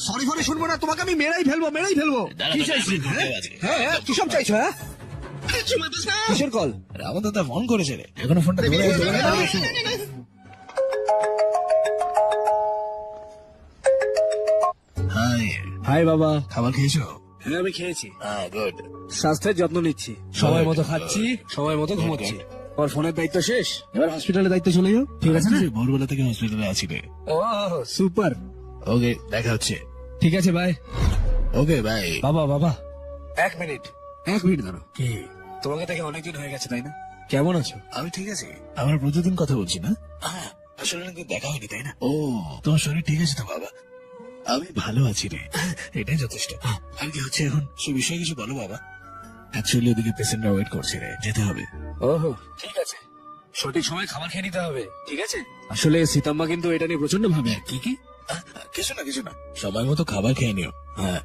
সরি ফরি শুনবো না, তোমাকে আমি মেরেই ফেলবো, মেরেই ফেলবো। কি চাইছি? হ্যাঁ হ্যাঁ, কি সব চাইছো? হ্যাঁ কিসের কল? রামন দাদা ফোন করেছে রে, এখনো ফোনটা ধরে আছে। হাই হাই বাবা। খাবার খেয়েছো? হ্যাঁ আমি খেয়েছি। গুড। স্বাস্থ্যের যত্ন নিচ্ছি, সময় মতো খাচ্ছি, সময় মতো ঘুমোচ্ছি। আমার ফোনের দায়িত্ব শেষ, এবার হসপিটালের দায়িত্ব চলে যাও। ঠিক আছে না? ভোরবেলা থেকে হসপিটালে আছি রে। ও সুপার। ওকে, দেখা হচ্ছে। ঠিক আছে বাই। Okay bye. বাবা বাবা, এক মিনিট দাঁড়াও। কি? তোমাকে দেখে অনেকদিন হয়ে গেছে তাই না? কেমন আছো? আমি ঠিক আছে। আমরা প্রতিদিন কথা বলছি না? আসলে অনেকদিন দেখা হয়নি তাই না? ও, তোমার শরীর ঠিক আছে তো বাবা? আমি ভালো আছি রে, এটাই যথেষ্ট। আর কি হচ্ছে এখন, সে বিষয়ে কিছু বলো বাবা। অ্যাকচুয়ালি ওদিকে পেশেন্টরা ওয়েট করছে রে, যেতে হবে। ওহো ঠিক আছে, সঠিক সময় খাবার খেয়ে নিতে হবে। ঠিক আছে। আসলে সীতাম্মা কিন্তু এটা নিয়ে প্রচন্ড ভাবে। কি কি? কিছু না, সময় মতো খাবার খেয়ে নিও। হ্যাঁ,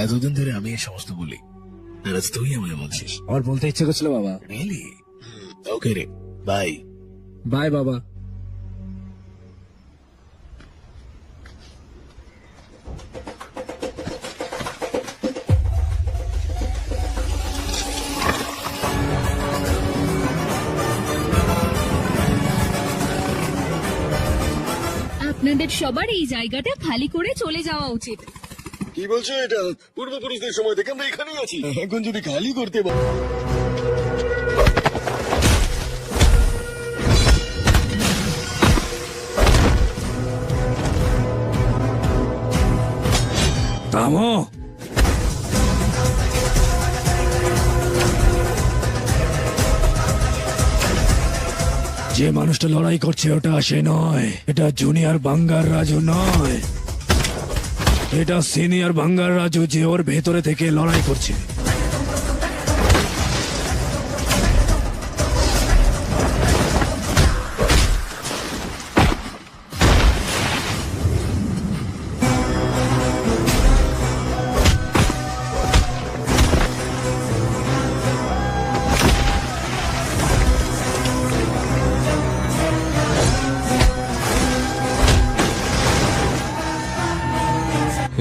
এতদিন ধরে আমি এই সমস্ত বলি, আর আজ তুই আমায় বলছিস। আমার বলতে ইচ্ছে করছিল বাবা। রিয়েলি? ওকে রে, বাই। বাই বাবা। আপনাদের সবার এই জায়গাটা খালি করে চলে যাওয়া উচিত। কি বলছো? এটা পূর্বপুরুষদের সময় থেকে আমরা এখানেই আছি, এখন যদি খালি করতে পারি। থামো। যে মানুষটা লড়াই করছে ওটা সে নয়, এটা জুনিয়র বাঙ্গার রাজু নয়, এটা সিনিয়র বাঙ্গার রাজু, যে ওর ভেতরে থেকে লড়াই করছে।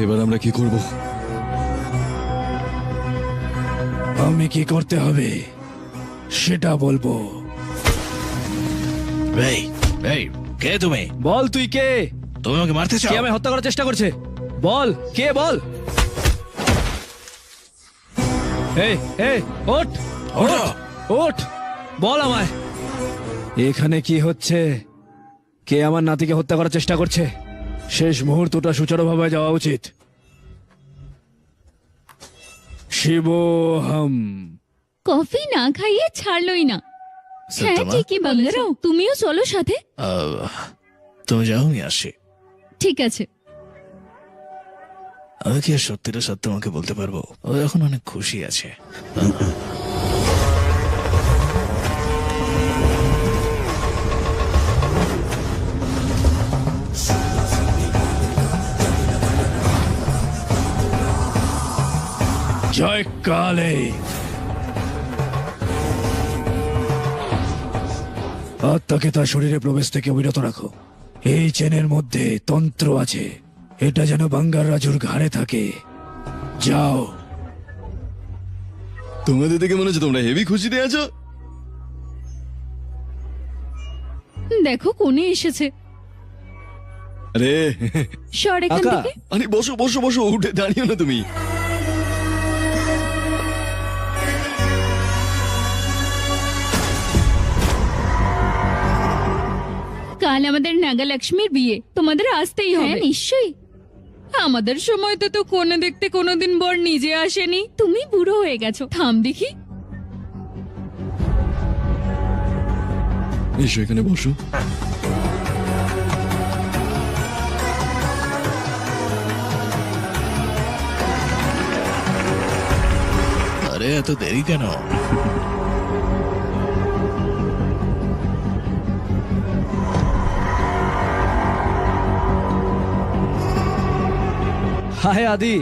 এবার আমরা কি করব? আমি কি করতে হবে সেটা বলবো। এই, কে তুমি? বল তুই কে? তুমি আমাকে মারতে চাও? কে আমায় হত্যা করার চেষ্টা করছে? বল কে, বল। এই এই ওঠ, ওঠো। ওঠ, বল আমায় এখানে কি হচ্ছে? কে আমার নাতিকে হত্যা করার চেষ্টা করছে? শেষ মুহূর্তটা সুচারুভাবে যাওয়া উচিত। শিবোহম। কফি না খাইয়ে ছাড়লই না। হ্যাঁ সত্যমা? ঠিকই বাঙ্গারাও, তুমিও চলো সাথে। তুমি যাও, আমি আসি। ঠিক আছে। আমি কি আর সত্যিটা সত্য আমাকে বলতে পারবো? ও এখন অনেক খুশি আছে। জয় কালে। আত্মাকে তার শরীরে প্রবেশ থেকে বিরত রাখো। এই চেনের মধ্যে তন্ত্র আছে, এটা যেন বাঙ্গার রাজুর ঘাড়ে থাকে। যাও। তোমাদের দেখে মনে হচ্ছে তোমরা হেভি খুশিতে আছো। দেখো কোণে এসেছে। আরে সর এখান কাকা। থেকে। আরে বসো বসো বসো, উঠে দাঁড়িও না তুমি। কাল আমাদের নাগালক্ষ্মীর বিয়ে, তোমাদের আসতেই হবে। নিশ্চয়ই। আমাদের সময় তো কোণে দেখতে কোনোদিন বর নিজে আসেনি। তুমি বুড়ো হয়ে গেছো। থাম দেখি। এসো এখানে বসো। এত দেরি কেন? হায় আদি,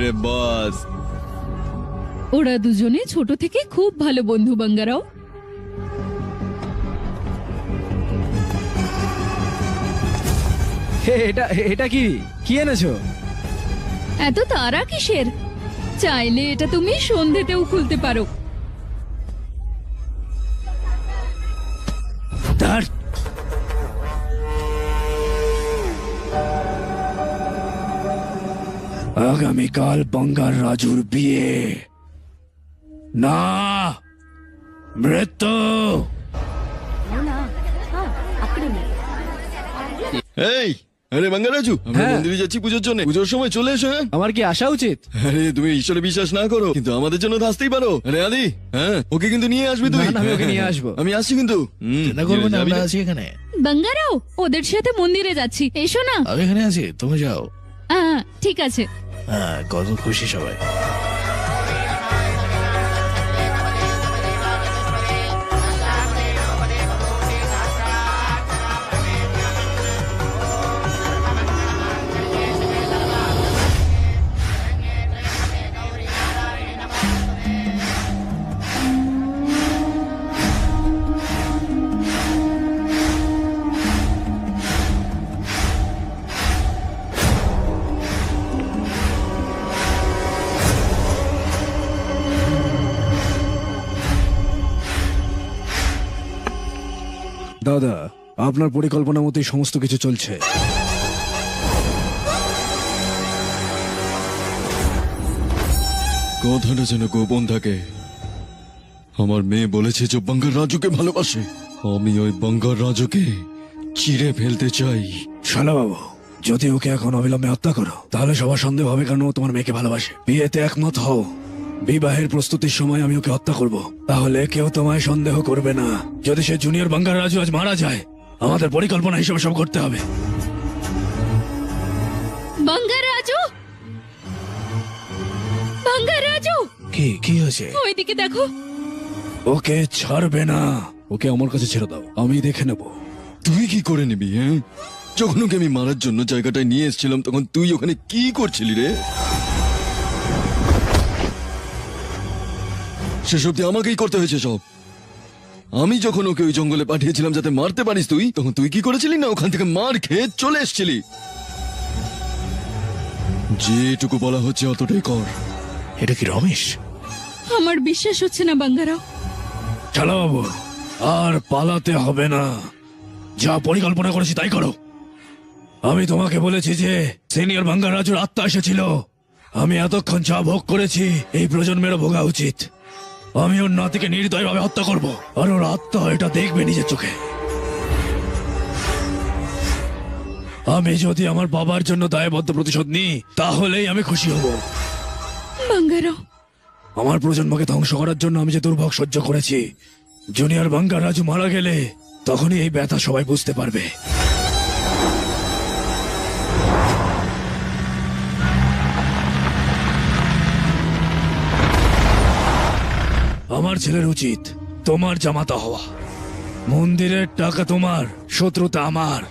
রে বাস, ওরা দুজনে ছোট থেকে খুব ভালো বন্ধু বাঙ্গারাও। এটা এটা কি কি এনেছো? এত তারা কিসের? চাইলে এটা তুমি সন্ধেতেও খুলতে পারো। ধ্যাৎ। আগামীকাল বাঙ্গার রাজুর বিয়ে, না মৃত্যু। এই আরে বাঙ্গারাজু, আমরা হ্যাঁ। মন্দিরে যাচ্ছি পুজোর জন্য। পুজোর সময় চলে এসো। হ্যাঁ? আমার কি আসা উচিত? আরে তুমি ঈশ্বরে বিশ্বাস না করো, কিন্তু আমাদের জন্য তো আসতেই পারো। আরে আদি, হ্যাঁ ওকে কিন্তু নিয়ে আসবি তুই। না, না, আমি ওকে নিয়ে আসবো। আমি আসছি কিন্তু। চিন্তা করবো না, যাবি আমরা না? আছি এখানে। বাঙ্গারাও, ওদের সাথে মন্দিরে যাচ্ছি, এসো না। আমি এখানে আছি, তুমি যাও। ঠিক আছে। হ্যাঁ, কত খুশি সবাই। দাদা, আপনার পরিকল্পনা মতোই সমস্ত কিছু চলছে। কথাটা যেন গোপন থাকে। আমার মেয়ে বলেছে যে বাঙ্গার রাজুকে ভালোবাসে। আমি ওই বাঙ্গার রাজুকে চিড়ে ফেলতে চাই। শালা বাবু, যদি ওকে এখন অবিলম্বে হত্যা করো, তাহলে সবার সন্দেহ হবে কারণ ও তোমার মেয়েকে ভালোবাসে। বিয়েতে একমত হও, বিবাহের প্রস্তুতির সময় আমি ওকে হত্যা করব, তাহলে কেউ তোমায় সন্দেহ করবে না। যদি সে জুনিয়র বাঙ্গার রাজু আজ মারা যায়, আমাদের পরিকল্পনা হিসেবে সব করতে হবে। বাঙ্গারাজু, বাঙ্গারাজু, কি কি হয়েছে? ওইদিকে দেখো। ওকে ছাড়বে না, ওকে আমার কাছে ছেড়ে দাও, আমি দেখে নেব। তুই কি করে নিবি? হ্যাঁ, যখন ওকে আমি মারার জন্য জায়গাটায় নিয়ে এসেছিলাম, তখন তুই ওখানে কি করছিলি রে? সেসব দিয়ে আমাকেই করতে হয়েছে সব। আমি যখন ওকে ওই জঙ্গলে পাঠিয়েছিলাম যাতে মারতে পারিস তুই, তখন তুই কি করেছিলি না ওখান থেকে মার খেয়ে চলে এসেছিলি। যেটুকু বলা হচ্ছে অতটাই কর। এটা কি রমেশ? আমার বিশ্বাস হচ্ছে না বাঙ্গারাও। শালা বাবু, আর পালাতে হবে না, যা পরিকল্পনা করেছি তাই করো। আমি তোমাকে বলেছি যে সিনিয়র বাঙ্গার রাজুর আত্মা এসেছিল। আমি এতক্ষণ যা ভোগ করেছি এই প্রজন্মেরও ভোগা উচিত। আমি ওর নাতিকে নির্দয়ভাবে হত্যা করব, আর ওর আত্মা এটা দেখবে নিজের চোখে। আমি যদি আমার বাবার জন্য দায়বদ্ধ প্রতিশোধ নিই, তাহলেই আমি খুশি হব। বাঙ্গারাও, আমার প্রজন্মকে ধ্বংস করার জন্য আমি যে দুর্ভোগ সহ্য করেছি, জুনিয়র বাঙ্গার রাজু মারা গেলে তখনই এই ব্যথা সবাই বুঝতে পারবে। আমার ছেলের উচিত তোমার জামাতা হওয়া। মন্দিরের টাকা তোমার, শত্রুতা আমার।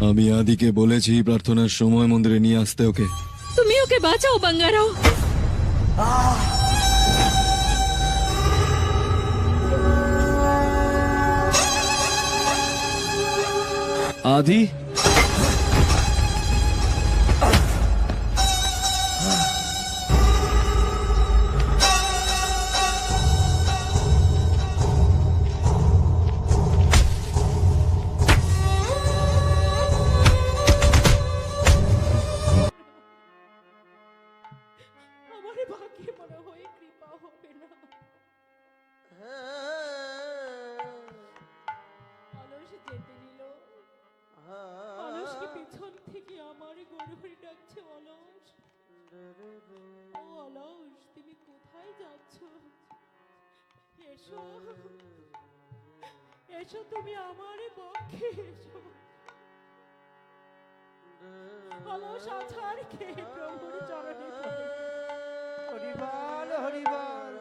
আমি আদিকে বলেছি প্রার্থনার সময় মন্দিরে নিয়ে আসতে ওকে। তুমি ওকে বাঁচাও বাঙ্গারাও। আদি, আমারে বাকি মনে হয় কৃপা হবে না। অলস যেতে নিল, অলসকে পিছন থেকে আমার গরুরে ডাকছে। অলস, ও অলস, তুমি কোথায় যাচ্ছ? এসো, এসো, তুমি আমার পক্ষে এসো। অলস আছাড় খেয়ে প্রভুর চরণে পড়ে। হরিবল হরিবল।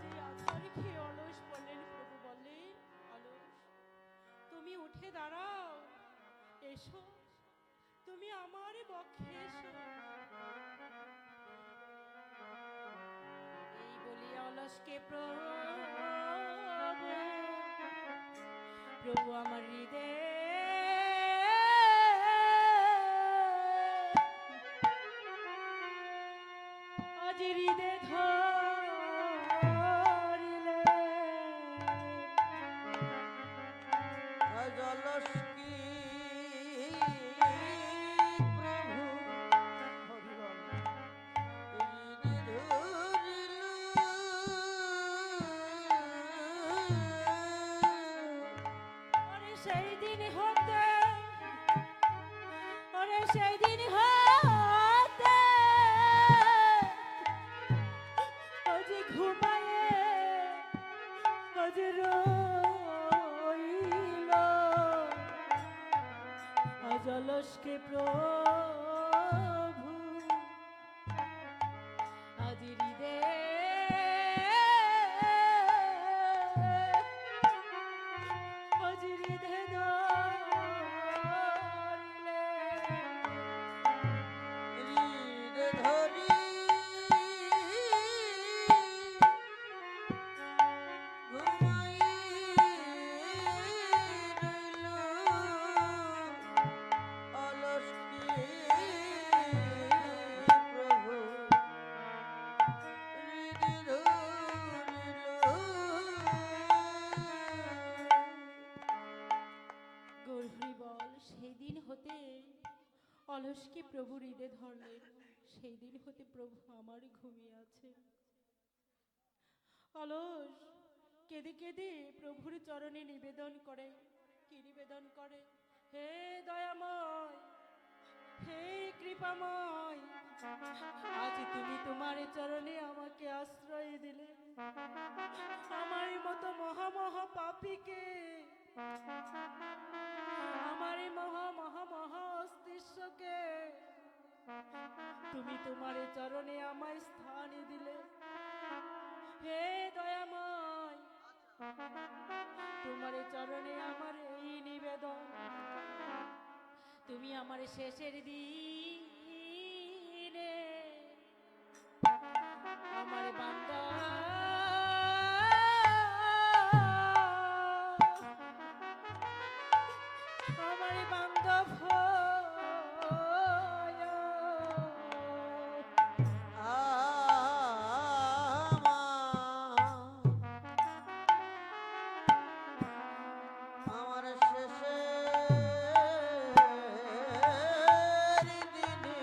যে আছাড় খেয়ে অলস বললেন, প্রভু বললেন, অলস তুমি উঠে দাঁড়াও, এসো, তুমি আমার বক্ষে এসো। এই বলিয়া অলসকে প্রভু আমার হৃদয় আজ হৃদয় ধরিলে জলস কি প্রভু হরিবল। ওরে সেই দিন হতে, ওরে সেই দিন হতে আজ ঘুমায়ে আজ রইল আজ অলসকে প্রভু আজ হৃদয় আজ হৃদয় ধরিলে গৌরী বল, সেই দিন হতে অলসকে প্রভু হৃদয় ধরলেন, সেই দিন হতে প্রভু আমার ঘুমিয়ে আছে। অলস কেঁদে কেঁদে প্রভুর চরণে নিবেদন করে, কি নিবেদন করে? হে দয়াময়, হে কৃপাময়, আজ তুমি তোমার চরণে আমাকে আশ্রয় দিলে। আমার মতো মহা মহা পাপীকে, আমার এই মহা মহা মহা অস্তিষ্যকে তুমি তোমার চরণে আমায় স্থান দিলে। হে দয়াময়, তোমার চরণে আমার এই নিবেদন, তুমি আমার শেষের দিনে আমার বান্দা আমার বান্ধব আমার শেষে দিনে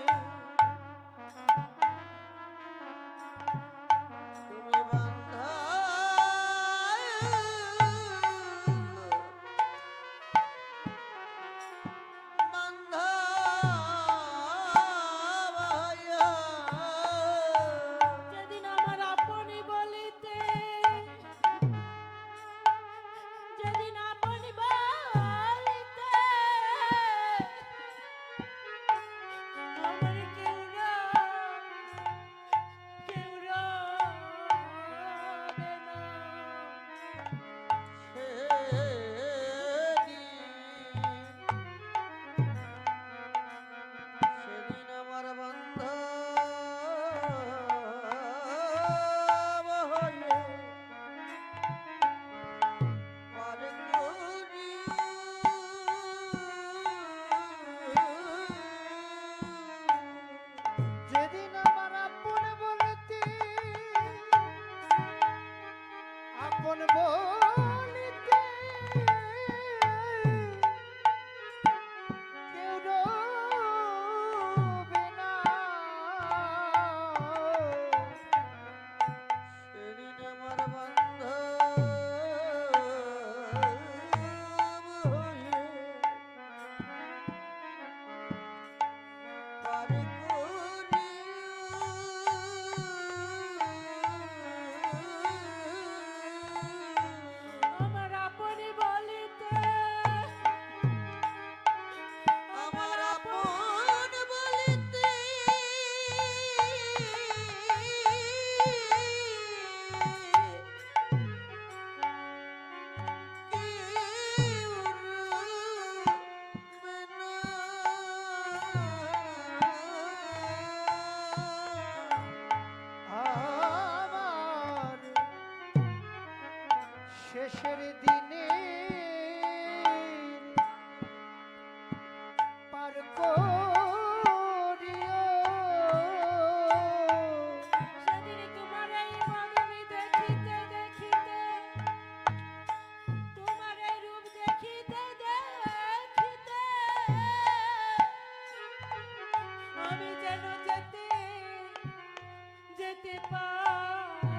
যেতে পারি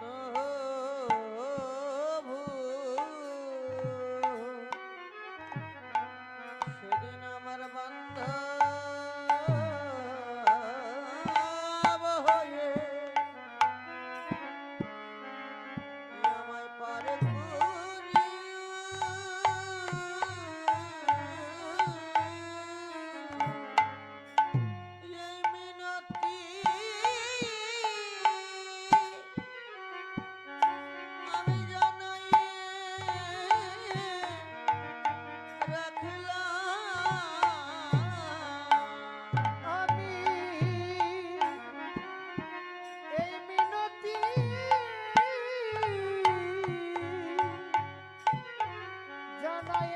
তবু সেদিন আমার বান্ধব হয়ে আমায় পারে এই মিনতি আমি জানাই রাখলাম আমি এই মিনতি জানাই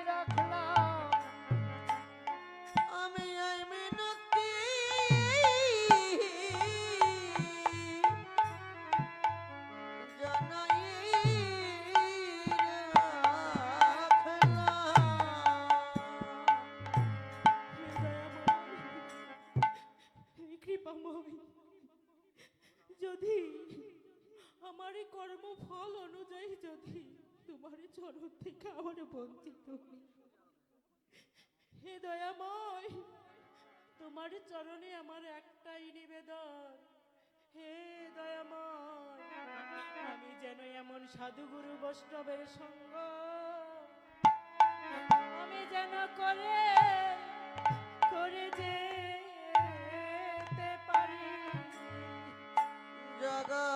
রাখলাম আমি এই মিনতি জানাই কৃপাময় যদি আমার এই কর্মফল অনুযায়ী যদি তোমার চরণ থেকে আমার বঞ্চিত হই, হে দয়াময় তোমার চরণে আমার একটাই নিবেদন, হে দয়াময় আমি যেন এমন সাধুগুরু বৈষ্ণবের সঙ্গ আমি যেন করে করে যেতে পারি জগতে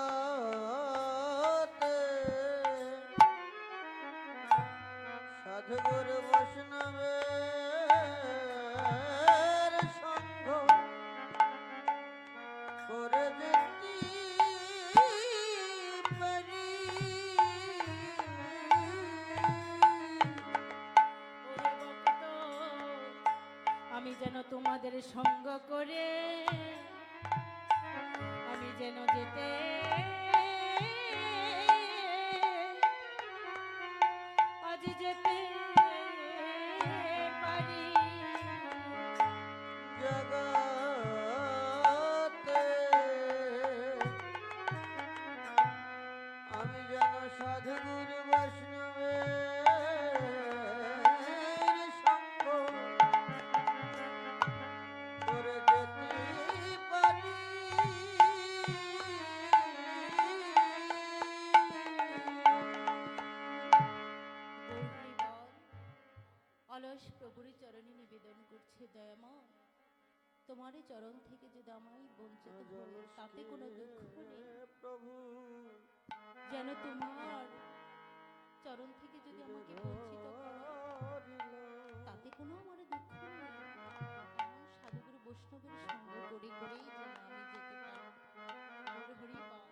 সাধুগুরু বৈষ্ণবের সঙ্গ করে যেতে পারি। ওরে ভক্ত, আমি যেন তোমাদের সঙ্গ করে আমি যেন যেতে আজ যেতে পারি জগতে আমি যেন সাধুগুরু বৈষ্ণবের সঙ্গ করে যেতে পারি। অলস প্রভুর চরণে নিবেদন করছে দয়াময় তোমার চরণ থেকে যদি আমায় বঞ্চিত হই তাতে কোনো দুঃখ নেই প্রভু, যেন তোমার চরণ থেকে যদি আমাকে বঞ্চিত করো তাতে কোনো আমার দুঃখ নেই। এমন সাধুগুরু বৈষ্ণবের সঙ্গ করে করেই যেন আমি যেতে পারি। হরি হরি বল।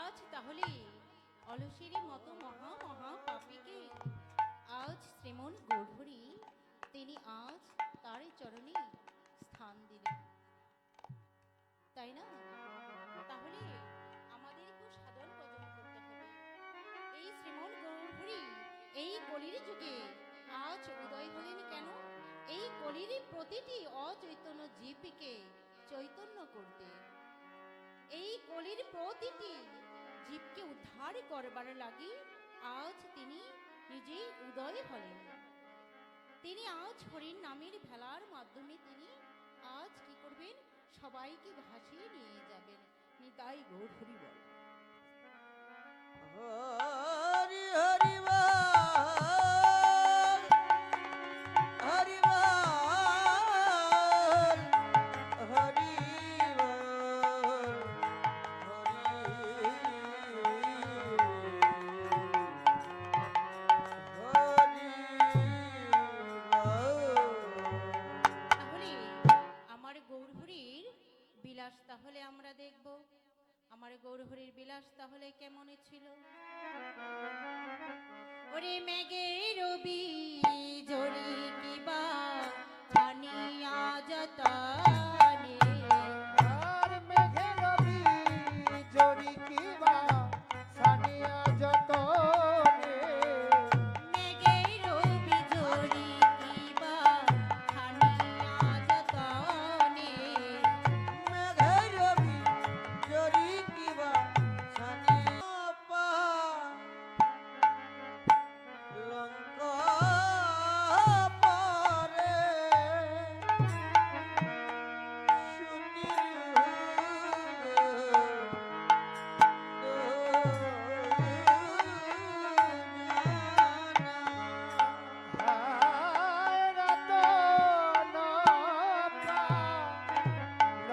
আজ তাহলে অলসেরই মতো মহা মহা পাপীকে আজ শ্রীমন গৌরহরি তিনি আজ তার চরণে স্থান দিলেন, তাই না? তাহলে আমাদেরকেও সাধন ভজন করতে হবে। এই শ্রীমন গৌরহরি এই কলির যুগে আজ উদয় হলেন কেন? এই কলির প্রতিটি অচৈতন্য জীবকে চৈতন্য করতে, এই কলির প্রতিটি জীবকে উদ্ধার করবার লাগি আজ তিনি নিজেই উদয় হলেন। তিনি আজ হরির নামের ভেলার মাধ্যমে তিনি আজ কি করবেন? সবাইকে ভাসিয়ে নিয়ে যাবেন। নিতাই গৌর হরি বল। হরি হরি বল, হরি বল, হরি বল, তাহলে আমার গৌরহরির বিলাস তাহলে আমরা দেখব। আমার গৌরহরির বিলাস তাহলে কেমন ছিল? ওরে মেঘে রবি জড়ি কিবা ছানিয়া যতনে আর মেঘে রবি জড়ি কিবা সানিয়া যতনে মেঘে রবি জড়ি কিবা ছানিয়া যতনে মেঘে রবি জড়ি কিবা সানিয়া পা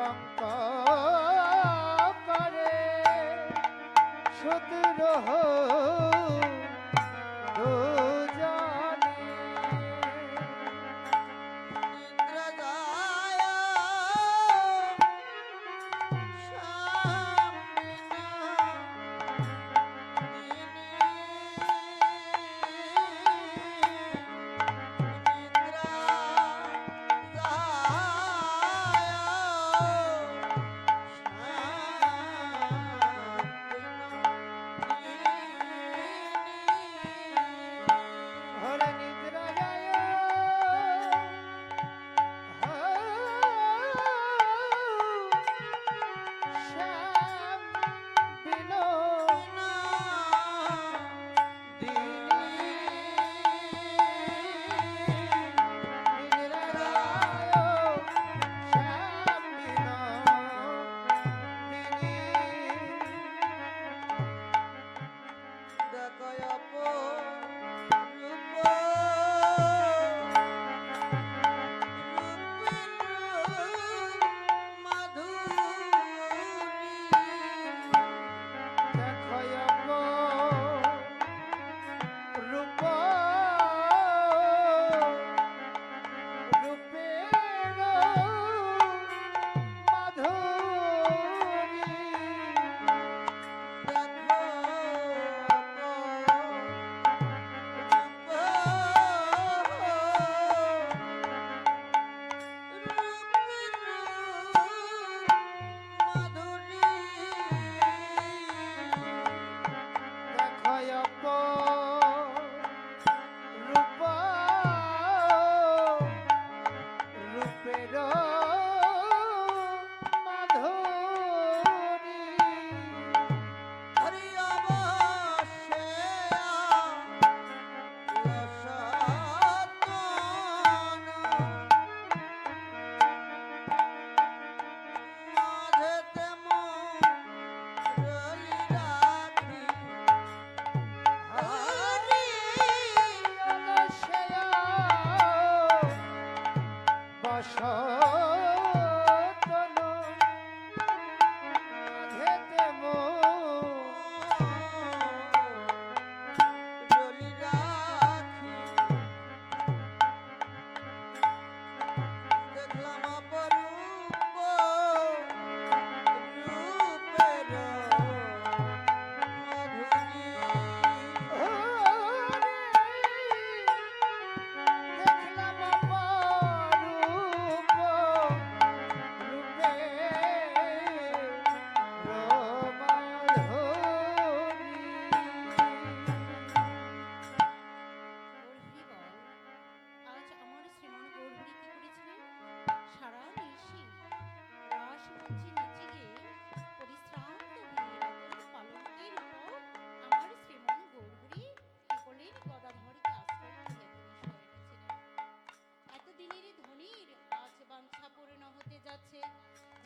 লঙ্কা পারে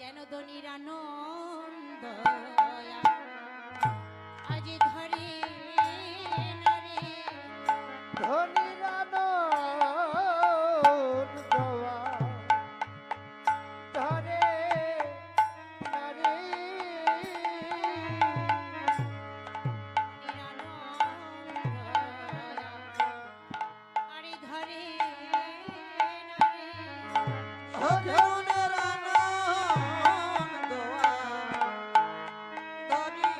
যেন ধনির আনন্দ আজ ধরে না রে ধনির দোয়া ধরে নারী ধনির আনন্দ আরে ধরে না রে ধনের আনন্দ দোয়া ধরি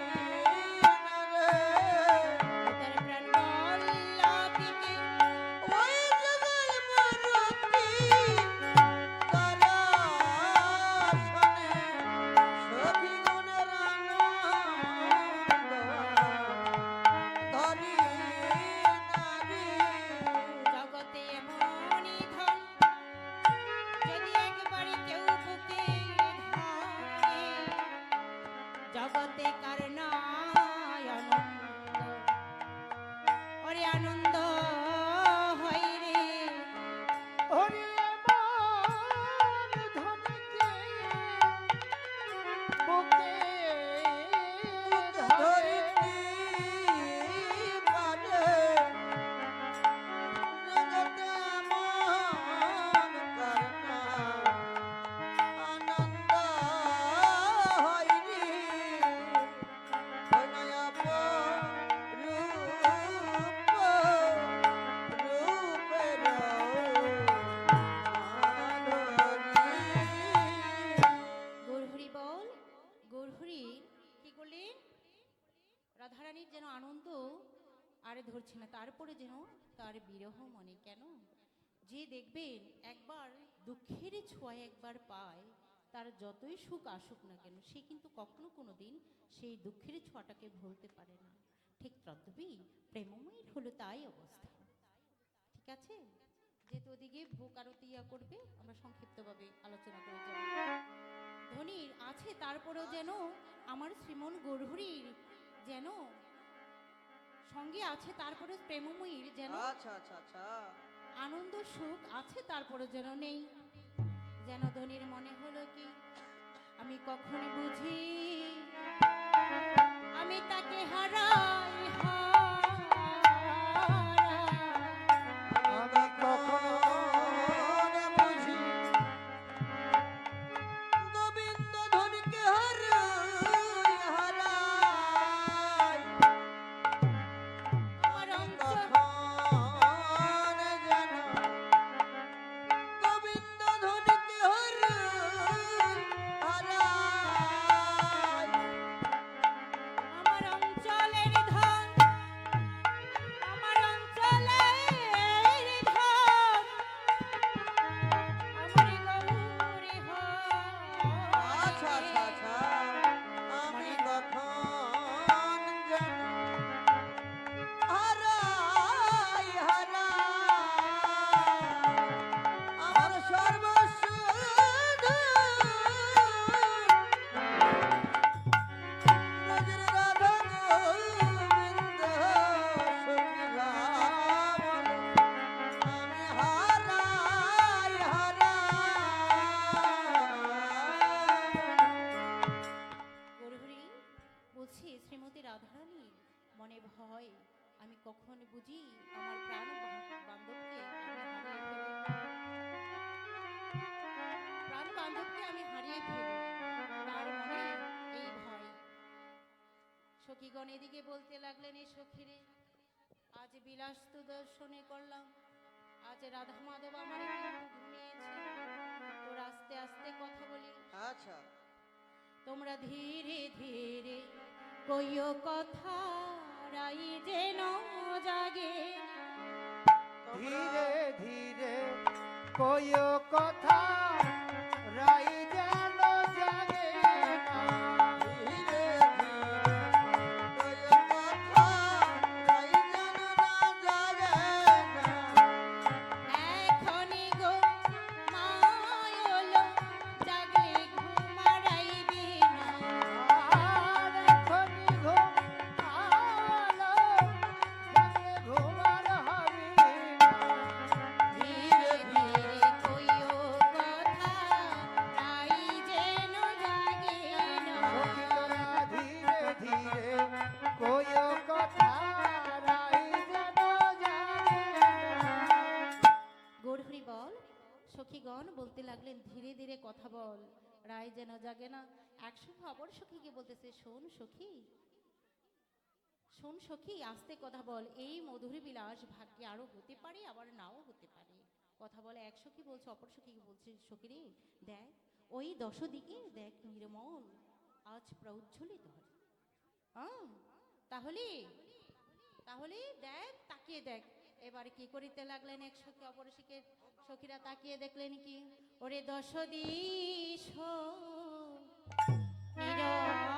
ওরে আনন্দ হয় রে ওরে আমার ধনকে বুকে ধরে গৌরহরি বল গৌরহরি কি করলেন রাধারানীর যেন আনন্দ আর ধরছে না, তারপরে যেন তার বিরহ মনে কেন, যে দেখবেন একবার দুঃখের ছোঁয়া একবার পায়, তার যতই সুখ আসুক না কেন সে কিন্তু কখনো কোনো দিন সেই দুঃখের ছোঁয়াটাকে ভুলতে পারে না। ঠিক তদ্রূপই প্রেমময়ীর হলো তাই অবস্থা। ঠিক আছে, যেহেতু ওদিকে বুক আরো তিয়া করবে, আমরা সংক্ষিপ্তভাবে আলোচনা করে যাব। ধনির আছে তারপরেও যেন আমার শ্রীমন গৌরহরির যেন সঙ্গে আছে, তারপরে প্রেমময়ীর যেন আনন্দ সুখ আছে, তারপরে যেন নেই। যেন ধনির মনে হলো কি আমি কখন বুঝি আমি তাকে হারাই আমি কখনো বুঝি গোবিন্দ ধনকে হারাই আমার অন্তর তখন যেন গোবিন্দ ধনকে হারাই আমার অঞ্চলের ধন, আমার অঞ্চলের ধন, আমার গৌরী আমি কখন যেন হারাই আমার সর্বস্ব ব্রজের রাধা গোবিন্দ সখী রাম আমি গৌরহরি বলছি শ্রীমতী রাধারানী মনে ভয় আমি কখন বুঝি আমার প্রাণ বান্ধবকে আমি হারিয়ে ফেলি, তার মনে এই ভয়। সখীগণ এদিকে বলতে লাগলেন, এই সখীরে আজ বিলাস তো দর্শনে করলাম, আজ রাধা মাধব আমার কিন্তু ঘুমিয়েছে, তোর আস্তে আস্তে কথা বলি। আচ্ছা তোমরা ধীরে ধীরে কইও কথা রাই যেন জাগে, ধীরে ধীরে কইও কথা রাই যেন জাগে না ধীরে ধীরে কইও কথা রাই যেন না জাগে না এখনই গো মায়লো জাগলে ঘুমারাইবি না, আর এখনই ঘুম আলো জাগলে ঘুমার হবি না ধীরে ধীরে কইও কথা রাই যেন জাগে না। সখীরা ধীরে ধীরে কইও কথা রাই যেন জাগে না গৌরহরি বল সখীগণ বলতে লাগলেন ধীরে ধীরে কথা বল রায় যেন জাগে না। একসঙ্গে অপর সখীকে বলতেছে, শোন সখী, শোন সখী, আস্তে কথা বল, এই মধুর বিলাস ভাগ্যে আরো হতে পারে আবার নাও হতে পারে। কথা বলে এক সখী বলছে অপর সখীকে বলছে, সখী রে দেখ ওই দশদিকে দেখ নির্মল আজ প্রজ্বলিত হয়। তাহলে তাহলে দেখ, তাকিয়ে দেখ। এবার কি করিতে লাগলেন এক সখী অপর সখীরা তাকিয়ে দেখলেন কি, ওরে দশ দিশ নীরব